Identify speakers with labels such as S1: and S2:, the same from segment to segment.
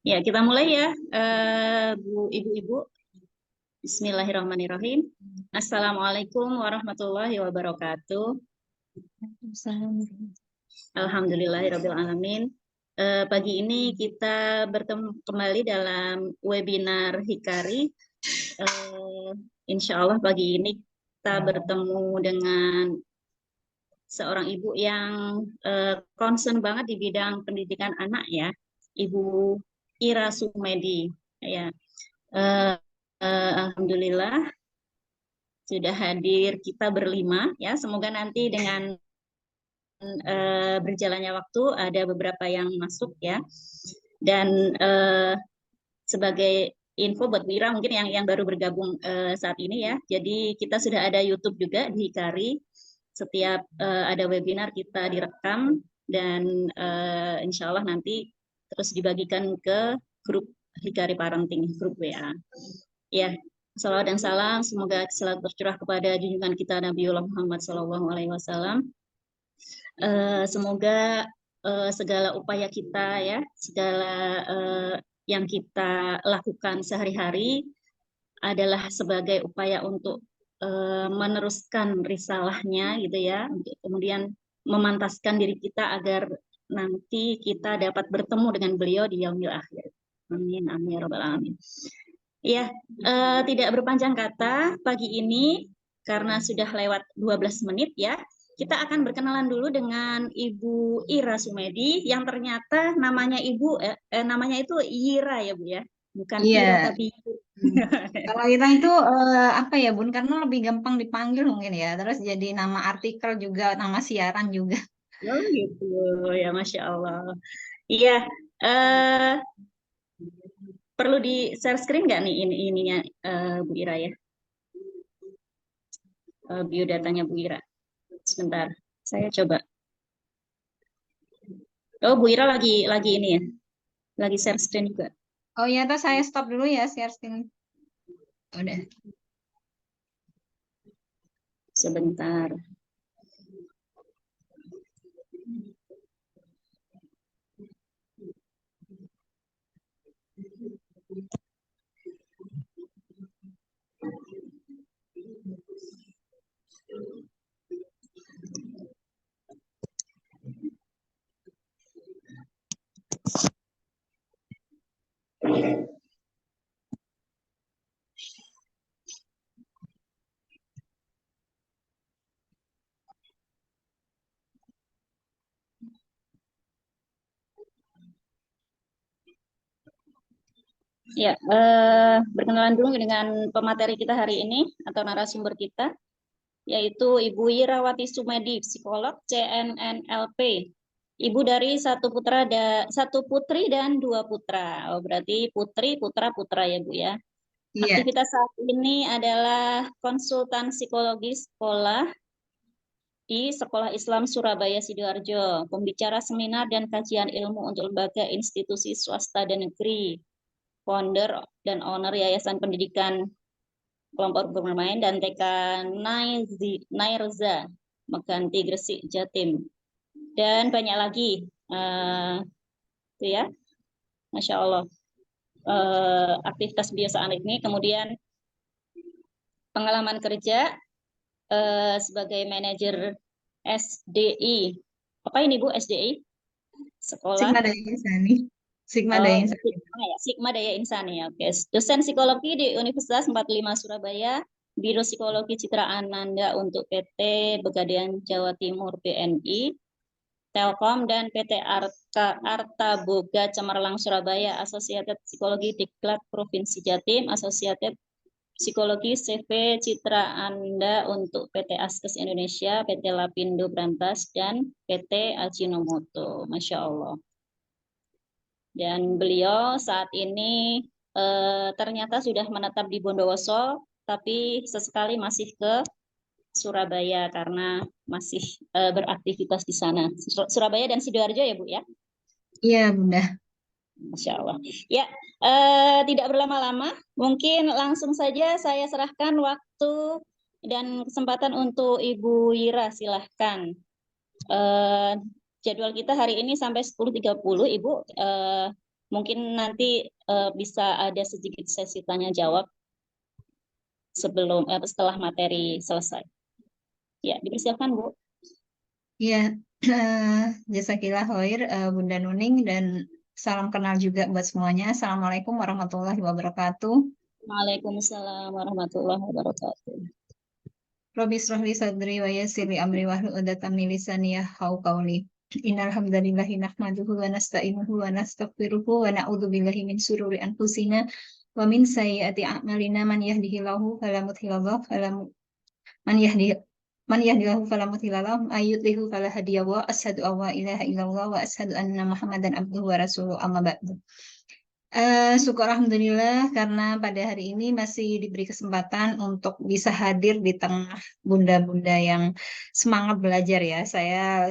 S1: Ya, kita mulai ya, Bu Ibu-Ibu. Bismillahirrahmanirrahim. Assalamualaikum warahmatullahi wabarakatuh. Alhamdulillahirabbil alamin. Pagi ini kita bertemu kembali dalam webinar Hikari. Insya Allah pagi ini kita bertemu dengan seorang ibu yang concern banget di bidang pendidikan anak ya, Ibu Ira Sumedi. Ya, eh, alhamdulillah sudah hadir kita berlima ya. Semoga nanti dengan berjalannya waktu ada beberapa yang masuk ya. Dan sebagai info buat Wira mungkin yang baru bergabung saat ini ya. Jadi kita sudah ada YouTube juga di Hikari. Setiap ada webinar kita direkam dan insya Allah nanti terus dibagikan ke grup Hikari Parenting, grup WA. Ya, salawat dan salam semoga selalu tercurah kepada junjungan kita Nabiullah Muhammad SAW. Semoga segala upaya kita ya, segala yang kita lakukan sehari-hari adalah sebagai upaya untuk meneruskan risalahnya gitu ya, untuk kemudian memantaskan diri kita agar nanti kita dapat bertemu dengan beliau di yaumil akhir. Amin amin ya rabbal alamin. Ya, tidak berpanjang kata pagi ini karena sudah lewat 12 menit ya. Kita akan berkenalan dulu dengan Ibu Ira Sumedi yang ternyata namanya namanya itu Ira ya Bu ya, bukan
S2: Iya,
S1: Ira tapi
S2: kalau kita itu apa ya Bun? Karena lebih gampang dipanggil mungkin ya. Terus jadi nama artikel juga, nama siaran juga.
S1: oh gitu ya, Masya Allah. Iya, eh, perlu di share screen nggak nih ininya Bu Ira ya, biodatanya Bu Ira. Sebentar, saya coba. Oh Bu Ira lagi ini ya, lagi share screen juga.
S2: Oh iya, terus saya stop dulu ya share screen. Udah.
S1: Sebentar. Ya, berkenalan dulu dengan pemateri kita hari ini atau narasumber kita, yaitu Ibu Irawati Sumedi, psikolog CNNLP. Ibu dari satu putri dan dua putra. Oh, berarti putri, putra, putra ya Bu ya.
S2: Iya.
S1: Aktivitas saat ini adalah konsultan psikologi sekolah di Sekolah Islam Surabaya Sidoarjo, pembicara seminar dan kajian ilmu untuk lembaga institusi swasta dan negeri, founder dan owner Yayasan Pendidikan Kelompok Bermain dan TK Nairza, Meganti Gresik, Jatim. Dan banyak lagi, itu ya, Masya Allah. Aktivitas beliau saat ini, kemudian pengalaman kerja sebagai manajer SDI. Apa ini Bu SDI? Sekolah
S2: Sigma Daya Insani. Sigma
S1: Oh,
S2: Daya Insani.
S1: Sigma Daya Insani ya. Oke. Dosen psikologi di Universitas 45 Surabaya, Biro Psikologi Citra Ananda untuk PT Pegadaian Jawa Timur BNI, Telkom dan PT Arta Boga Cemerlang Surabaya, Asosiated Psikologi Diklat Provinsi Jatim, Asosiated Psikologi CV Citra Anda untuk PT Askes Indonesia, PT Lapindo Brantas, dan PT Ajinomoto. Masya Allah. Dan beliau saat ini ternyata sudah menetap di Bondowoso, tapi sesekali masih ke Surabaya karena masih beraktivitas di sana. Surabaya dan Sidoarjo ya Bu ya?
S2: Iya, Bunda.
S1: Masya Allah. Ya, tidak berlama-lama, mungkin langsung saja saya serahkan waktu dan kesempatan untuk Ibu Wira, silahkan. Jadwal kita hari ini sampai 10.30, Ibu Mungkin nanti bisa ada sedikit sesi tanya jawab setelah materi selesai. Ya, dipersiapkan Bu.
S2: Ya, Jazakillah khair, Bunda Nuning, dan salam kenal juga buat semuanya. Assalamualaikum warahmatullahi wabarakatuh.
S1: Waalaikumsalam warahmatullahi wabarakatuh.
S2: Rabbi israh li sadri wa yassir li amri wahlul 'uqdatam min lisani yafqahu qawli. Innal hamdalillahi nahmaduhu wa nasta'inuhu wa nastaghfiruhu wa na'udzu billahi min shururi anfusina wa min sayyiati a'malina man yahdihillahu fala mudhilla lahu man yahdi man yahdihillahu fala mudhilla lahu may yudlilhu fala hadiya lahu asyhadu an la ilaha illallah wa asyhadu anna muhammadan abduhu wa rasuluhu amma ba'du. Syukur Alhamdulillah karena pada hari ini masih diberi kesempatan untuk bisa hadir di tengah bunda-bunda yang semangat belajar ya. Saya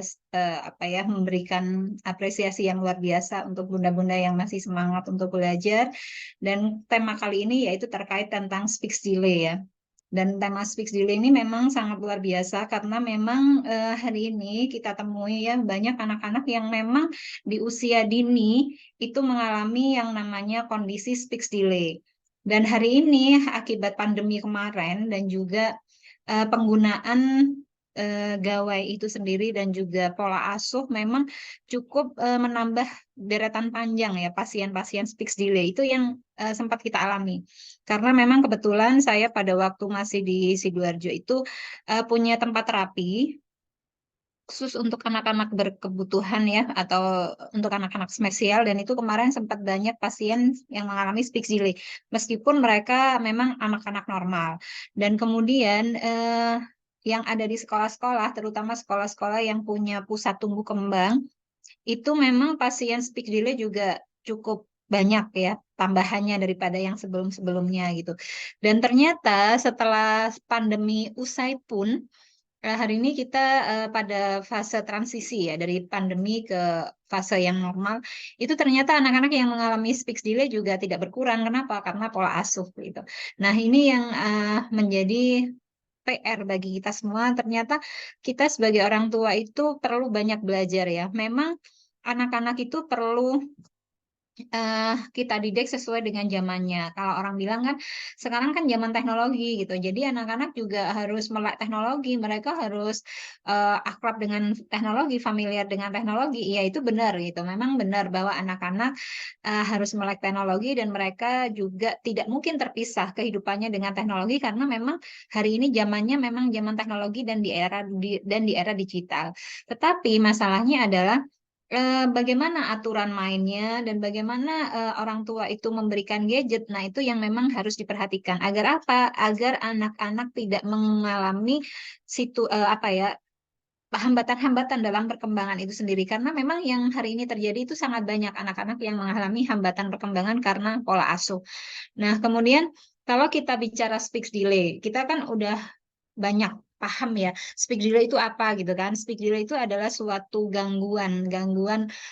S2: memberikan apresiasi yang luar biasa untuk bunda-bunda yang masih semangat untuk belajar. Dan tema kali ini yaitu terkait tentang speech delay ya. Dan tema speech delay ini memang sangat luar biasa karena memang hari ini kita temui ya banyak anak-anak yang memang di usia dini itu mengalami yang namanya kondisi speech delay. Dan hari ini akibat pandemi kemarin dan juga penggunaan gawai itu sendiri dan juga pola asuh memang cukup menambah deretan panjang ya pasien-pasien speech delay itu yang sempat kita alami. Karena memang kebetulan saya pada waktu masih di Sidoarjo itu punya tempat terapi khusus untuk anak-anak berkebutuhan ya atau untuk anak-anak spesial, dan itu kemarin sempat banyak pasien yang mengalami speech delay meskipun mereka memang anak-anak normal. Dan kemudian yang ada di sekolah-sekolah, terutama sekolah-sekolah yang punya pusat tumbuh kembang, itu memang pasien speech delay juga cukup banyak ya tambahannya daripada yang sebelum-sebelumnya gitu. Dan ternyata setelah pandemi usai pun hari ini kita pada fase transisi ya dari pandemi ke fase yang normal. Itu ternyata anak-anak yang mengalami speech delay juga tidak berkurang. Kenapa? Karena pola asuh gitu. Nah, ini yang menjadi PR bagi kita semua. Ternyata kita sebagai orang tua itu perlu banyak belajar ya. Memang anak-anak itu perlu kita didik sesuai dengan zamannya. Kalau orang bilang kan sekarang kan zaman teknologi gitu. Jadi anak-anak juga harus melek teknologi. Mereka harus akrab dengan teknologi, familiar dengan teknologi. Iya itu benar gitu. Memang benar bahwa anak-anak harus melek teknologi dan mereka juga tidak mungkin terpisah kehidupannya dengan teknologi karena memang hari ini zamannya memang zaman teknologi dan di era digital. Tetapi masalahnya adalah bagaimana aturan mainnya dan bagaimana orang tua itu memberikan gadget. Nah, itu yang memang harus diperhatikan. Agar apa? Agar anak-anak tidak mengalami apa ya, hambatan-hambatan dalam perkembangan itu sendiri. Karena memang yang hari ini terjadi itu sangat banyak anak-anak yang mengalami hambatan perkembangan karena pola asuh. Nah, kemudian kalau kita bicara speech delay, kita kan udah banyak paham ya speak delay itu apa gitu kan. Speak delay itu adalah suatu gangguan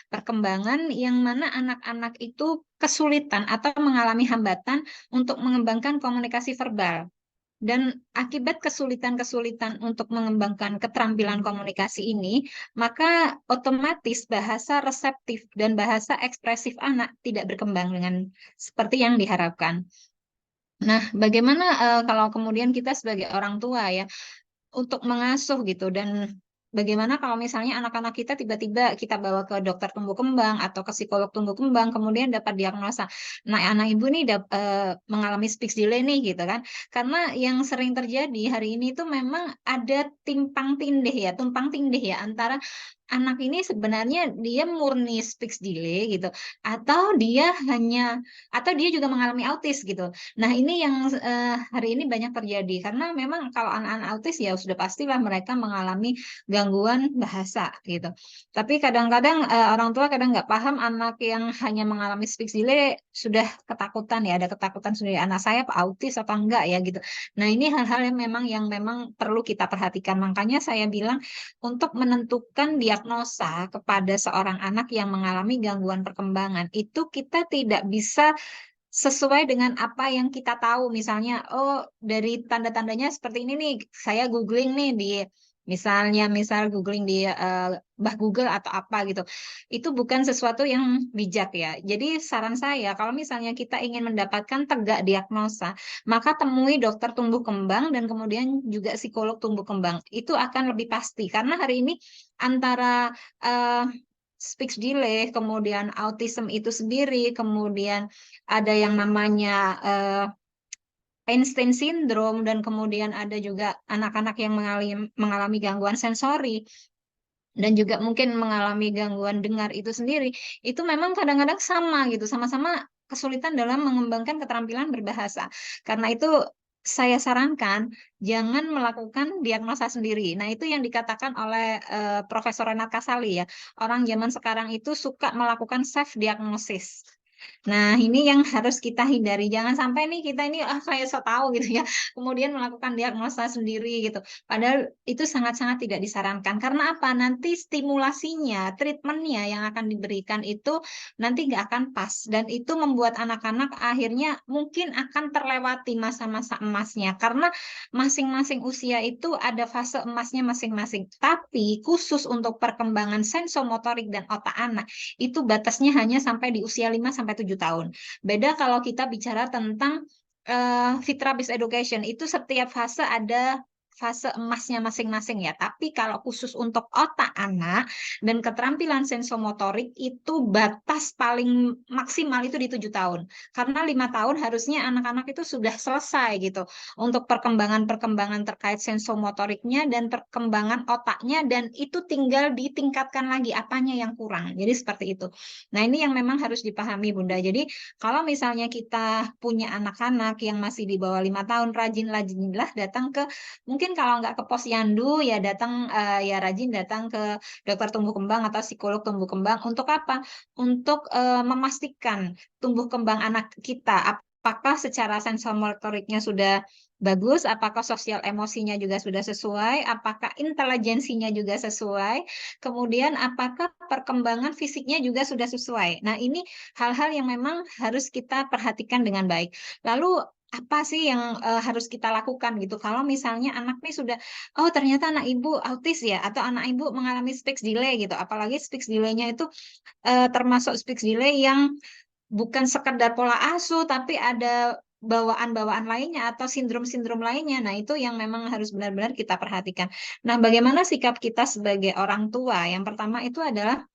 S2: perkembangan yang mana anak-anak itu kesulitan atau mengalami hambatan untuk mengembangkan komunikasi verbal. Dan akibat kesulitan-kesulitan untuk mengembangkan keterampilan komunikasi ini, maka otomatis bahasa reseptif dan bahasa ekspresif anak tidak berkembang dengan seperti yang diharapkan. Nah, bagaimana kalau kemudian kita sebagai orang tua ya untuk mengasuh gitu, dan bagaimana kalau misalnya anak-anak kita tiba-tiba kita bawa ke dokter tumbuh kembang atau ke psikolog tumbuh kembang kemudian dapat diagnosa, nah anak ibu nih mengalami speech delay nih gitu kan. Karena yang sering terjadi hari ini itu memang ada tumpang tindih ya antara anak ini sebenarnya dia murni speech delay gitu atau dia juga mengalami autis gitu. Nah, ini yang hari ini banyak terjadi karena memang kalau anak-anak autis ya sudah pastilah mereka mengalami gangguan bahasa gitu. Tapi kadang-kadang orang tua kadang nggak paham anak yang hanya mengalami speech delay sudah ketakutan ya, ada ketakutan sendiri anak saya apa autis apa enggak ya gitu. Nah, ini hal-hal yang memang perlu kita perhatikan. Makanya saya bilang untuk menentukan diagnosa kepada seorang anak yang mengalami gangguan perkembangan itu kita tidak bisa sesuai dengan apa yang kita tahu. Misalnya, oh dari tanda-tandanya seperti ini nih, saya googling nih di misal googling di bah Google atau apa gitu. Itu bukan sesuatu yang bijak ya. Jadi saran saya kalau misalnya kita ingin mendapatkan tegak diagnosa, maka temui dokter tumbuh kembang dan kemudian juga psikolog tumbuh kembang. Itu akan lebih pasti karena hari ini antara eh, speech delay, kemudian autism itu sendiri, kemudian ada yang namanya Einstein syndrome, dan kemudian ada juga anak-anak yang mengalami gangguan sensori dan juga mungkin mengalami gangguan dengar itu sendiri, itu memang kadang-kadang sama gitu, sama-sama kesulitan dalam mengembangkan keterampilan berbahasa. Karena itu saya sarankan jangan melakukan diagnosa sendiri. Nah, itu yang dikatakan oleh Profesor Renat Kasali ya. Orang zaman sekarang itu suka melakukan self diagnosis. Nah, ini yang harus kita hindari. Jangan sampai nih kita ini kayak so tahu gitu ya, kemudian melakukan diagnosa sendiri gitu. Padahal itu sangat-sangat tidak disarankan. Karena apa? Nanti stimulasinya, treatmentnya yang akan diberikan itu nanti nggak akan pas. Dan itu membuat anak-anak akhirnya mungkin akan terlewati masa-masa emasnya. Karena masing-masing usia itu ada fase emasnya masing-masing. Tapi khusus untuk perkembangan sensomotorik dan otak anak, itu batasnya hanya sampai di usia 5 sampai 7 tahun. Beda kalau kita bicara tentang Fitra Based Education, itu setiap fase ada fase emasnya masing-masing ya. Tapi kalau khusus untuk otak anak dan keterampilan sensomotorik itu batas paling maksimal itu di 7 tahun. Karena 5 tahun harusnya anak-anak itu sudah selesai gitu untuk perkembangan-perkembangan terkait sensomotoriknya dan perkembangan otaknya, dan itu tinggal ditingkatkan lagi apanya yang kurang. Jadi seperti itu. Nah, ini yang memang harus dipahami Bunda. Jadi kalau misalnya kita punya anak-anak yang masih di bawah 5 tahun, rajin-rajinlah datang ke, mungkin kalau nggak ke posyandu ya datang ya rajin datang ke dokter tumbuh kembang atau psikolog tumbuh kembang. Untuk apa? Untuk memastikan tumbuh kembang anak kita apakah secara sensomotoriknya sudah bagus, apakah sosial emosinya juga sudah sesuai, apakah intelijensinya juga sesuai, kemudian apakah perkembangan fisiknya juga sudah sesuai. Nah, ini hal-hal yang memang harus kita perhatikan dengan baik. Lalu apa sih yang harus kita lakukan gitu kalau misalnya anak nih sudah, oh ternyata anak ibu autis ya, atau anak ibu mengalami speech delay gitu, apalagi speech delay-nya itu termasuk speech delay yang bukan sekedar pola asuh tapi ada bawaan-bawaan lainnya atau sindrom-sindrom lainnya. Nah, itu yang memang harus benar-benar kita perhatikan. Nah, bagaimana sikap kita sebagai orang tua? Yang pertama itu adalah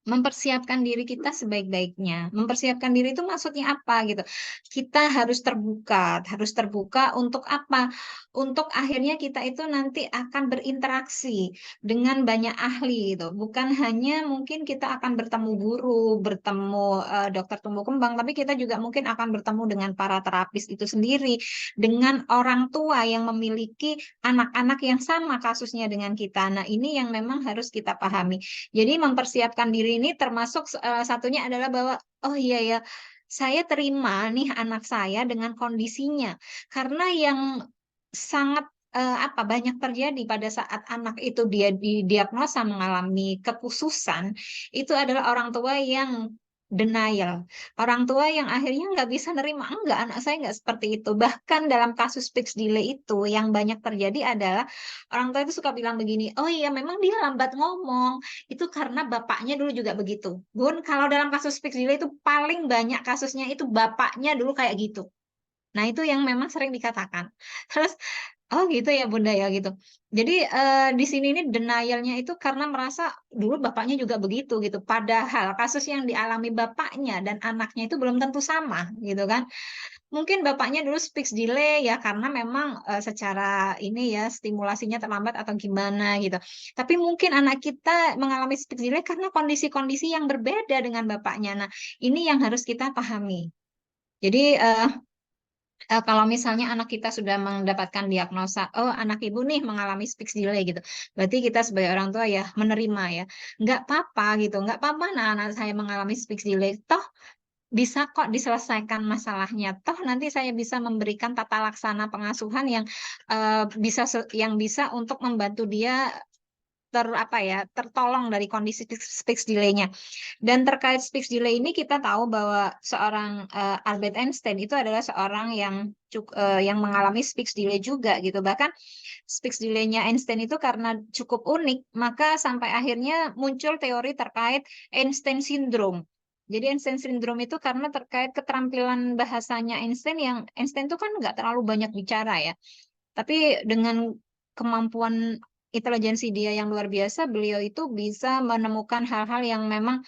S2: mempersiapkan diri kita sebaik-baiknya. Mempersiapkan diri itu maksudnya apa gitu. Kita harus terbuka untuk apa? Untuk akhirnya kita itu nanti akan berinteraksi dengan banyak ahli gitu. Bukan hanya mungkin kita akan bertemu guru, bertemu dokter tumbuh kembang, tapi kita juga mungkin akan bertemu dengan para terapis itu sendiri, dengan orang tua yang memiliki anak-anak yang sama kasusnya dengan kita. Nah, ini yang memang harus kita pahami. Jadi mempersiapkan diri ini termasuk satunya adalah bahwa oh iya ya, saya terima nih anak saya dengan kondisinya. Karena yang sangat apa banyak terjadi pada saat anak itu dia didiagnosa mengalami kekhususan, itu adalah orang tua yang denial. Orang tua yang akhirnya nggak bisa nerima, enggak, anak saya nggak seperti itu. Bahkan dalam kasus speech delay itu yang banyak terjadi adalah orang tua itu suka bilang begini, oh iya memang dia lambat ngomong, itu karena bapaknya dulu juga begitu. Bun, kalau dalam kasus speech delay itu paling banyak kasusnya itu bapaknya dulu kayak gitu. Nah, itu yang memang sering dikatakan. Terus, oh gitu ya Bunda ya gitu. Jadi di sini ini denialnya itu karena merasa dulu bapaknya juga begitu gitu. Padahal kasus yang dialami bapaknya dan anaknya itu belum tentu sama gitu kan. Mungkin bapaknya dulu speech delay ya karena memang secara ini ya stimulasinya terlambat atau gimana gitu. Tapi mungkin anak kita mengalami speech delay karena kondisi-kondisi yang berbeda dengan bapaknya. Nah, ini yang harus kita pahami. Jadi kalau misalnya anak kita sudah mendapatkan diagnosa, oh anak ibu nih mengalami speech delay gitu, berarti kita sebagai orang tua ya menerima ya, nggak apa-apa gitu, nggak apa-apa nah anak saya mengalami speech delay, toh bisa kok diselesaikan masalahnya, toh nanti saya bisa memberikan tata laksana pengasuhan yang bisa untuk membantu dia tertolong dari kondisi speech delay-nya. Dan terkait speech delay ini kita tahu bahwa seorang Albert Einstein itu adalah seorang yang mengalami speech delay juga gitu. Bahkan speech delay-nya Einstein itu karena cukup unik, maka sampai akhirnya muncul teori terkait Einstein syndrome. Jadi Einstein syndrome itu karena terkait keterampilan bahasanya Einstein, yang Einstein itu kan nggak terlalu banyak bicara ya. Tapi dengan kemampuan intelijensi dia yang luar biasa, beliau itu bisa menemukan hal-hal yang memang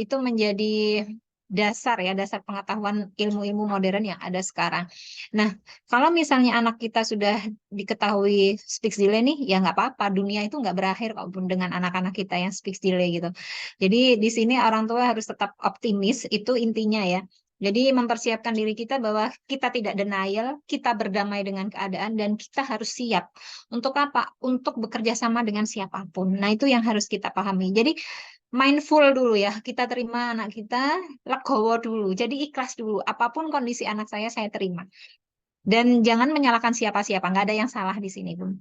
S2: itu menjadi dasar pengetahuan ilmu-ilmu modern yang ada sekarang. Nah, kalau misalnya anak kita sudah diketahui speech delay nih, ya nggak apa-apa. Dunia itu nggak berakhir kalaupun dengan anak-anak kita yang speech delay gitu. Jadi di sini orang tua harus tetap optimis, itu intinya ya. Jadi mempersiapkan diri kita bahwa kita tidak denial, kita berdamai dengan keadaan, dan kita harus siap. Untuk apa? Untuk bekerja sama dengan siapapun. Nah, itu yang harus kita pahami. Jadi mindful dulu ya, kita terima anak kita, legowo dulu. Jadi ikhlas dulu. Apapun kondisi anak saya terima. Dan jangan menyalahkan siapa-siapa. Nggak ada yang salah di sini, Bun.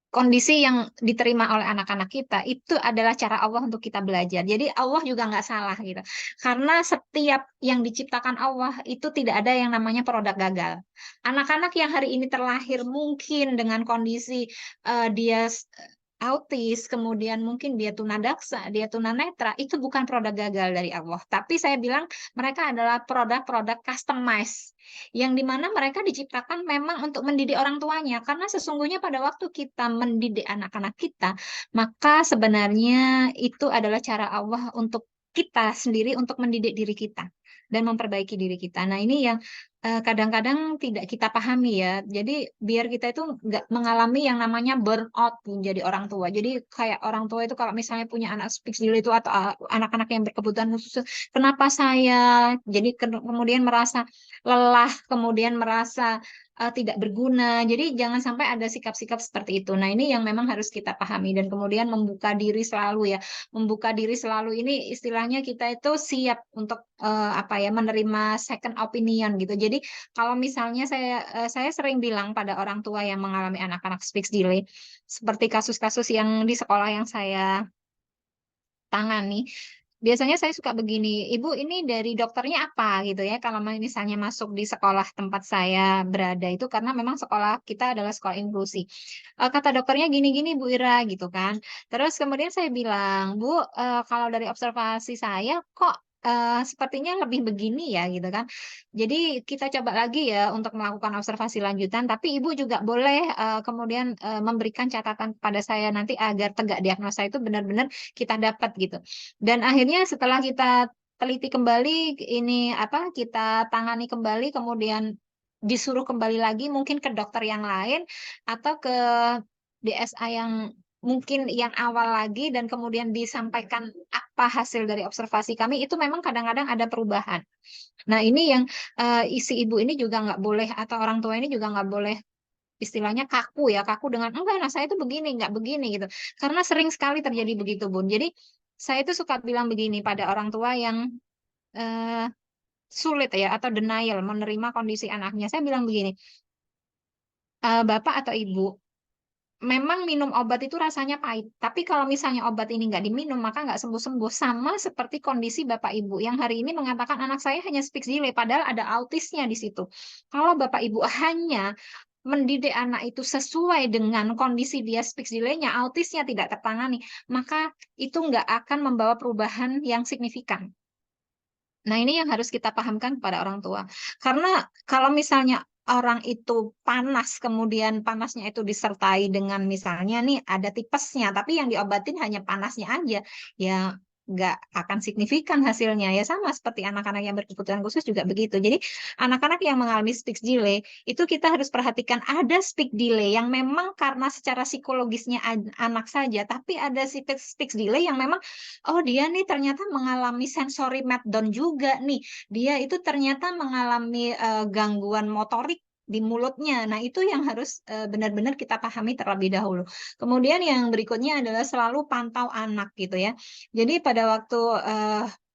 S2: Kondisi yang diterima oleh anak-anak kita itu adalah cara Allah untuk kita belajar. Jadi Allah juga nggak salah gitu. Karena setiap yang diciptakan Allah itu tidak ada yang namanya produk gagal. Anak-anak yang hari ini terlahir mungkin dengan kondisi dia autis, kemudian mungkin dia tunadaksa, dia tunanetra, itu bukan produk gagal dari Allah. Tapi saya bilang mereka adalah produk-produk customized yang dimana mereka diciptakan memang untuk mendidik orang tuanya, karena sesungguhnya pada waktu kita mendidik anak-anak kita, maka sebenarnya itu adalah cara Allah untuk kita sendiri untuk mendidik diri kita dan memperbaiki diri kita. Nah, ini yang kadang-kadang tidak kita pahami ya. Jadi biar kita itu nggak mengalami yang namanya burnout menjadi orang tua. Jadi kayak orang tua itu kalau misalnya punya anak speech delay itu atau anak-anak yang berkebutuhan khusus, kenapa saya? Jadi kemudian merasa lelah, kemudian merasa tidak berguna. Jadi jangan sampai ada sikap-sikap seperti itu. Nah, ini yang memang harus kita pahami, dan kemudian membuka diri selalu ya. Membuka diri selalu ini istilahnya kita itu siap untuk menerima second opinion gitu. Jadi kalau misalnya saya sering bilang pada orang tua yang mengalami anak-anak speech delay, seperti kasus-kasus yang di sekolah yang saya tangani. Biasanya saya suka begini, Ibu ini dari dokternya apa gitu ya, kalau misalnya masuk di sekolah tempat saya berada itu, karena memang sekolah kita adalah sekolah inklusi. Kata dokternya gini-gini Bu Ira gitu kan. Terus kemudian saya bilang, Bu, kalau dari observasi saya kok sepertinya lebih begini ya gitu kan. Jadi kita coba lagi ya untuk melakukan observasi lanjutan, tapi Ibu juga boleh kemudian memberikan catatan kepada saya nanti agar tegak diagnosa itu benar-benar kita dapat gitu. Dan akhirnya setelah kita teliti kembali ini kita tangani kembali, kemudian disuruh kembali lagi mungkin ke dokter yang lain atau ke DSA yang mungkin yang awal lagi, dan kemudian disampaikan apa hasil dari observasi kami, itu memang kadang-kadang ada perubahan. Nah, ini yang isi ibu ini juga nggak boleh, atau orang tua ini juga nggak boleh istilahnya kaku ya, kaku dengan enggak, nah saya itu begini, nggak begini gitu. Karena sering sekali terjadi begitu, Bun. Jadi saya itu suka bilang begini pada orang tua yang eh, sulit ya atau denial menerima kondisi anaknya. Saya bilang begini, Bapak atau Ibu, memang minum obat itu rasanya pahit. Tapi kalau misalnya obat ini nggak diminum, maka nggak sembuh-sembuh. Sama seperti kondisi Bapak Ibu yang hari ini mengatakan anak saya hanya speech delay, padahal ada autisnya di situ. Kalau Bapak Ibu hanya mendidik anak itu sesuai dengan kondisi dia speech delay-nya, autisnya tidak tertangani, maka itu nggak akan membawa perubahan yang signifikan. Nah, ini yang harus kita pahamkan kepada orang tua. Karena kalau misalnya orang itu panas, kemudian panasnya itu disertai dengan misalnya nih ada tipesnya, tapi yang diobatin hanya panasnya aja, ya nggak akan signifikan hasilnya. Ya sama seperti anak-anak yang berkebutuhan khusus juga begitu. Jadi anak-anak yang mengalami speech delay, itu kita harus perhatikan ada speech delay yang memang karena secara psikologisnya anak saja, tapi ada speech delay yang memang oh dia nih ternyata mengalami sensory meltdown juga nih. Dia itu ternyata mengalami gangguan motorik di mulutnya. Nah, itu yang harus benar-benar kita pahami terlebih dahulu. Kemudian yang berikutnya adalah selalu pantau anak gitu ya. Jadi pada waktu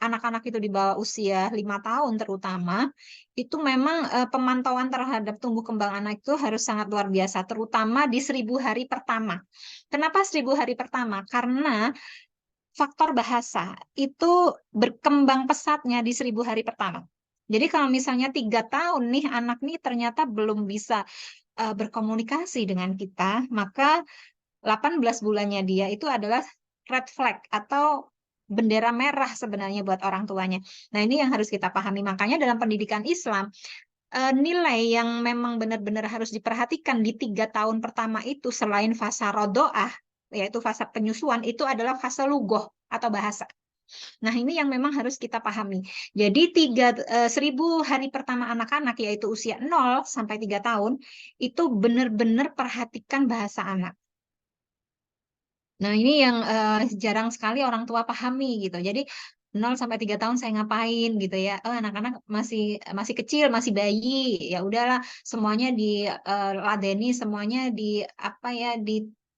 S2: anak-anak itu di bawah usia 5 tahun terutama, itu memang pemantauan terhadap tumbuh kembang anak itu harus sangat luar biasa, terutama di 1.000 hari pertama. Kenapa 1.000 hari pertama? Karena faktor bahasa itu berkembang pesatnya di 1.000 hari pertama. Jadi kalau misalnya 3 tahun nih anak nih ternyata belum bisa berkomunikasi dengan kita, maka 18 bulannya dia itu adalah red flag atau bendera merah sebenarnya buat orang tuanya. Nah, ini yang harus kita pahami. Makanya dalam pendidikan Islam, nilai yang memang benar-benar harus diperhatikan di 3 tahun pertama itu selain fasa rodoah, yaitu fasa penyusuan, itu adalah fase lugoh atau bahasa. Nah, ini yang memang harus kita pahami. Jadi 1.000 hari pertama anak-anak, yaitu usia 0 sampai 3 tahun, itu benar-benar perhatikan bahasa anak. Nah, ini yang jarang sekali orang tua pahami gitu. Jadi 0 sampai 3 tahun saya ngapain gitu ya. Oh, anak-anak masih masih kecil, masih bayi. Ya udahlah, semuanya diladeni, semuanya di apa ya,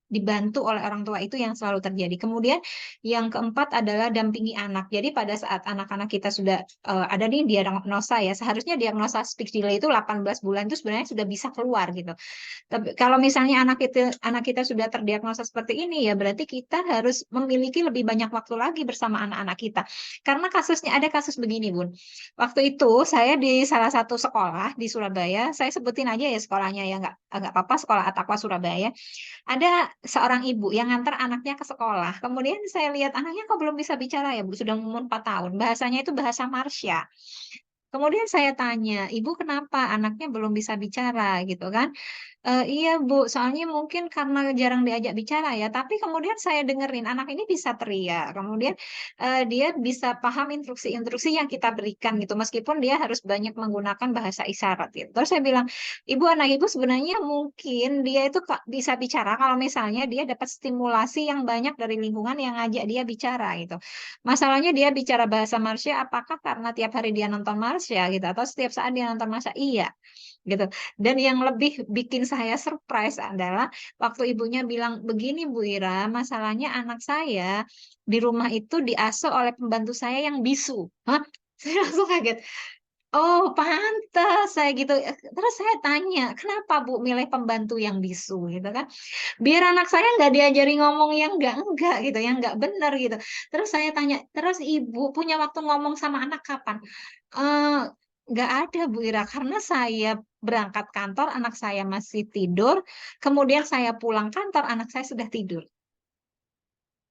S2: dibantu oleh orang tua, itu yang selalu terjadi. Kemudian yang keempat adalah dampingi anak. Jadi pada saat anak-anak kita sudah ada nih diagnosa ya, seharusnya diagnosa speech delay itu 18 bulan itu sebenarnya sudah bisa keluar gitu. Tapi kalau misalnya anak kita sudah terdiagnosa seperti ini, ya berarti kita harus memiliki lebih banyak waktu lagi bersama anak-anak kita. Karena ada kasus begini, Bun. Waktu itu saya di salah satu sekolah di Surabaya, saya sebutin aja ya sekolahnya ya, nggak apa-apa, Sekolah At-Taqwa Surabaya. Ada seorang ibu yang ngantar anaknya ke sekolah. Kemudian saya lihat anaknya kok belum bisa bicara ya, Bu, sudah umur 4 tahun. Bahasanya itu bahasa Marsya. Kemudian saya tanya, ibu kenapa anaknya belum bisa bicara gitu kan? Iya Bu, soalnya mungkin karena jarang diajak bicara ya. Tapi kemudian saya dengerin anak ini bisa teriak, kemudian dia bisa paham instruksi-instruksi yang kita berikan gitu, meskipun dia harus banyak menggunakan bahasa isyarat gitu. Terus saya bilang, ibu, anak ibu sebenarnya mungkin dia itu bisa bicara kalau misalnya dia dapat stimulasi yang banyak dari lingkungan yang ngajak dia bicara gitu. Masalahnya dia bicara bahasa Marsya, apakah karena tiap hari dia nonton Marsya gitu, atau setiap saat dia nonton Marsya? Iya, gitu. Dan yang lebih bikin saya surprise adalah waktu ibunya bilang, begini Bu Ira, masalahnya anak saya di rumah itu diasuh oleh pembantu saya yang bisu. Hah? Saya langsung kaget. Oh, pantas saya gitu. Terus saya tanya, kenapa Bu milih pembantu yang bisu gitu kan? Biar anak saya nggak diajari ngomong yang enggak gitu, yang nggak benar gitu. Terus saya tanya, terus ibu punya waktu ngomong sama anak kapan? Eh, nggak ada Bu Ira, karena saya berangkat kantor, anak saya masih tidur, kemudian saya pulang kantor, anak saya sudah tidur.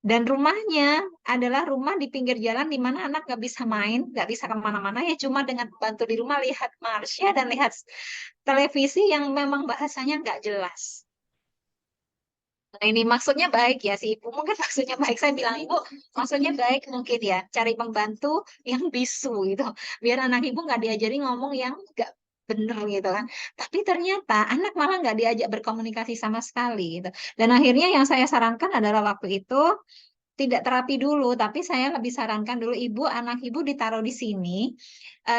S2: Dan rumahnya adalah rumah di pinggir jalan di mana anak nggak bisa main, nggak bisa kemana-mana, ya cuma dengan bantu di rumah lihat Marsya dan lihat televisi yang memang bahasanya nggak jelas. Nah, ini maksudnya baik ya si ibu, mungkin maksudnya baik, saya bilang ibu maksudnya baik mungkin ya, cari pembantu yang bisu gitu biar anak ibu nggak diajari ngomong yang nggak bener gitu kan. Tapi ternyata anak malah nggak diajak berkomunikasi sama sekali gitu. Dan akhirnya yang saya sarankan adalah waktu itu tidak terapi dulu, tapi saya lebih sarankan dulu anak ibu ditaruh di sini,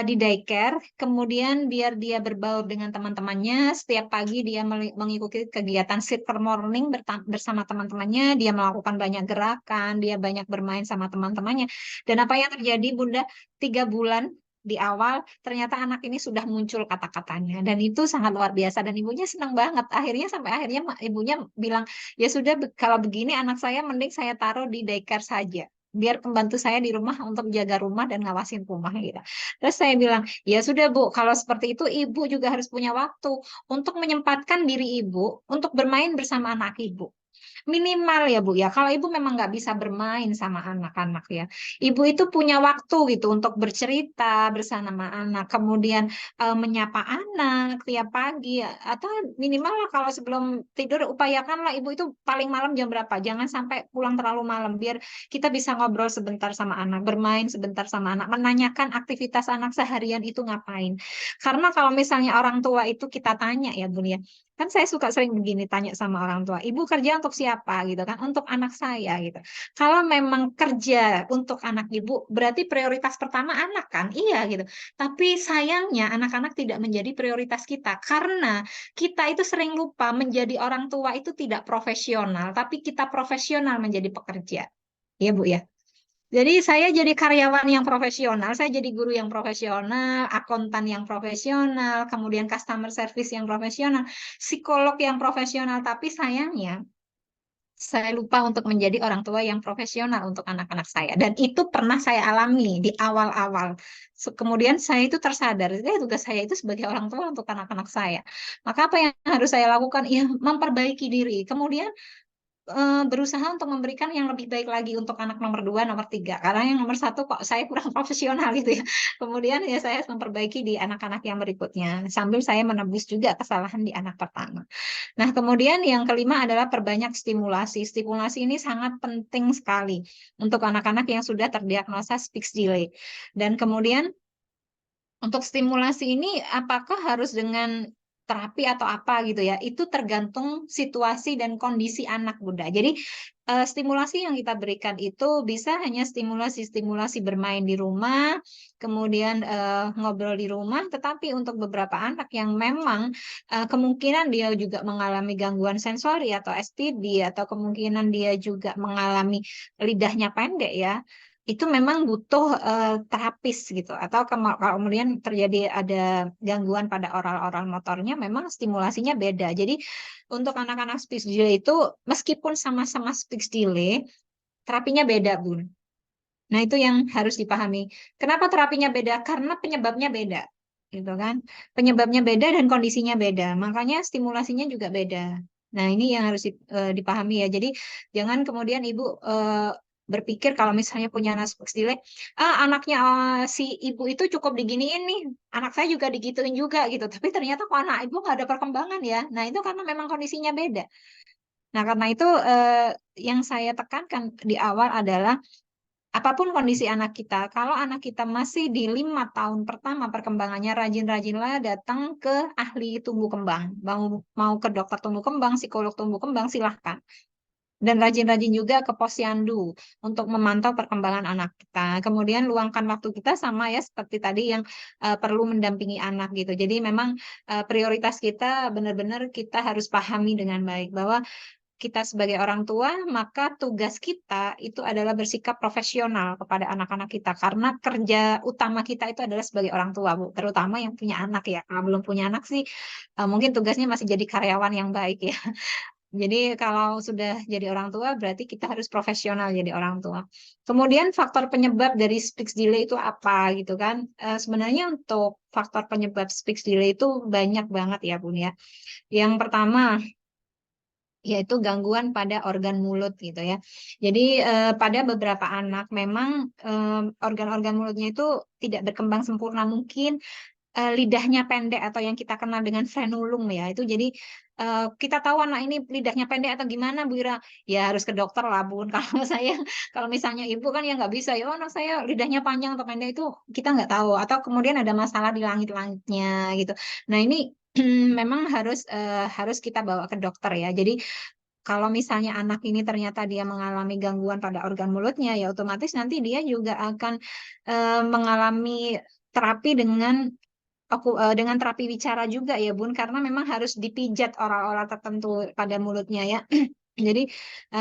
S2: di daycare, kemudian biar dia berbaur dengan teman-temannya, setiap pagi dia mengikuti kegiatan sitter morning bersama teman-temannya, dia melakukan banyak gerakan, dia banyak bermain sama teman-temannya. Dan apa yang terjadi, Bunda, 3 bulan di awal, ternyata anak ini sudah muncul kata-katanya, dan itu sangat luar biasa, dan ibunya senang banget. Sampai akhirnya ibunya bilang, ya sudah, kalau begini anak saya mending saya taruh di daycare saja. Biar pembantu saya di rumah untuk jaga rumah dan ngawasin rumah gitu. Terus saya bilang, ya sudah Bu, kalau seperti itu ibu juga harus punya waktu untuk menyempatkan diri ibu untuk bermain bersama anak ibu. Minimal ya Bu ya, kalau ibu memang nggak bisa bermain sama anak-anak ya, ibu itu punya waktu gitu untuk bercerita bersama anak, kemudian menyapa anak tiap pagi, atau minimal lah kalau sebelum tidur upayakanlah ibu itu paling malam jam berapa, jangan sampai pulang terlalu malam, biar kita bisa ngobrol sebentar sama anak, bermain sebentar sama anak, menanyakan aktivitas anak seharian itu ngapain. Karena kalau misalnya orang tua itu kita tanya ya Bun ya, kan saya suka sering begini tanya sama orang tua, ibu kerja untuk siapa gitu kan? Untuk anak saya gitu. Kalau memang kerja untuk anak ibu, berarti prioritas pertama anak kan? Iya gitu. Tapi sayangnya anak-anak tidak menjadi prioritas kita karena kita itu sering lupa menjadi orang tua itu tidak profesional, tapi kita profesional menjadi pekerja. Ya Bu ya. Jadi saya jadi karyawan yang profesional, saya jadi guru yang profesional, akuntan yang profesional, kemudian customer service yang profesional, psikolog yang profesional, tapi sayangnya saya lupa untuk menjadi orang tua yang profesional untuk anak-anak saya. Dan itu pernah saya alami di awal-awal. Kemudian saya itu tersadar, tugas saya itu sebagai orang tua untuk anak-anak saya. Maka apa yang harus saya lakukan? Ya, memperbaiki diri. Kemudian berusaha untuk memberikan yang lebih baik lagi untuk anak nomor dua, nomor tiga. Karena yang nomor satu kok saya kurang profesional gitu ya. Kemudian ya saya harus memperbaiki di anak-anak yang berikutnya. Sambil saya menebus juga kesalahan di anak pertama. Nah, kemudian yang kelima adalah perbanyak stimulasi. Stimulasi ini sangat penting sekali untuk anak-anak yang sudah terdiagnosa speech delay. Dan kemudian untuk stimulasi ini apakah harus dengan terapi atau apa gitu ya? Itu tergantung situasi dan kondisi anak Bunda. Jadi stimulasi yang kita berikan itu bisa hanya stimulasi-stimulasi bermain di rumah, kemudian ngobrol di rumah, tetapi untuk beberapa anak yang memang kemungkinan dia juga mengalami gangguan sensori atau STD atau kemungkinan dia juga mengalami lidahnya pendek ya, itu memang butuh terapis gitu atau kalau kemudian terjadi ada gangguan pada oral-oral motornya memang stimulasinya beda. Jadi untuk anak-anak speech delay itu meskipun sama-sama speech delay terapinya beda, Bun. Nah, itu yang harus dipahami. Kenapa terapinya beda? Karena penyebabnya beda. Gitu kan? Penyebabnya beda dan kondisinya beda. Makanya stimulasinya juga beda. Nah, ini yang harus dipahami ya. Jadi, jangan kemudian Ibu berpikir kalau misalnya punya anak delay, anaknya si Ibu itu cukup diginiin nih. Anak saya juga digituin juga gitu. Tapi ternyata kok anak Ibu nggak ada perkembangan ya. Nah, itu karena memang kondisinya beda. Nah, karena itu yang saya tekankan di awal adalah apapun kondisi anak kita, kalau anak kita masih di 5 tahun pertama perkembangannya, rajin-rajinlah datang ke ahli tumbuh kembang. Mau ke dokter tumbuh kembang, psikolog tumbuh kembang, silahkan. Dan rajin-rajin juga ke posyandu untuk memantau perkembangan anak kita. Kemudian luangkan waktu kita sama ya seperti tadi yang perlu mendampingi anak gitu. Jadi memang prioritas kita benar-benar kita harus pahami dengan baik bahwa kita sebagai orang tua, maka tugas kita itu adalah bersikap profesional kepada anak-anak kita. Karena kerja utama kita itu adalah sebagai orang tua, Bu. Terutama yang punya anak ya. Kalau belum punya anak sih, mungkin tugasnya masih jadi karyawan yang baik ya. Jadi kalau sudah jadi orang tua, berarti kita harus profesional jadi orang tua. Kemudian faktor penyebab dari speech delay itu apa gitu kan? Sebenarnya untuk faktor penyebab speech delay itu banyak banget ya, Bun ya. Yang pertama, yaitu gangguan pada organ mulut gitu ya. Jadi pada beberapa anak memang organ-organ mulutnya itu tidak berkembang sempurna, mungkin lidahnya pendek atau yang kita kenal dengan frenulum ya. Itu jadi kita tahu anak ini lidahnya pendek atau gimana Bu Ira, ya harus ke dokter lah Bun. Kalau saya, kalau misalnya ibu kan ya nggak bisa ya, oh, anak saya lidahnya panjang atau pendek itu kita nggak tahu, atau kemudian ada masalah di langit-langitnya gitu. Nah, ini memang harus kita bawa ke dokter ya. Jadi kalau misalnya anak ini ternyata dia mengalami gangguan pada organ mulutnya, ya otomatis nanti dia juga akan mengalami terapi dengan terapi bicara juga ya Bun, karena memang harus dipijat oral-oral tertentu pada mulutnya ya. Jadi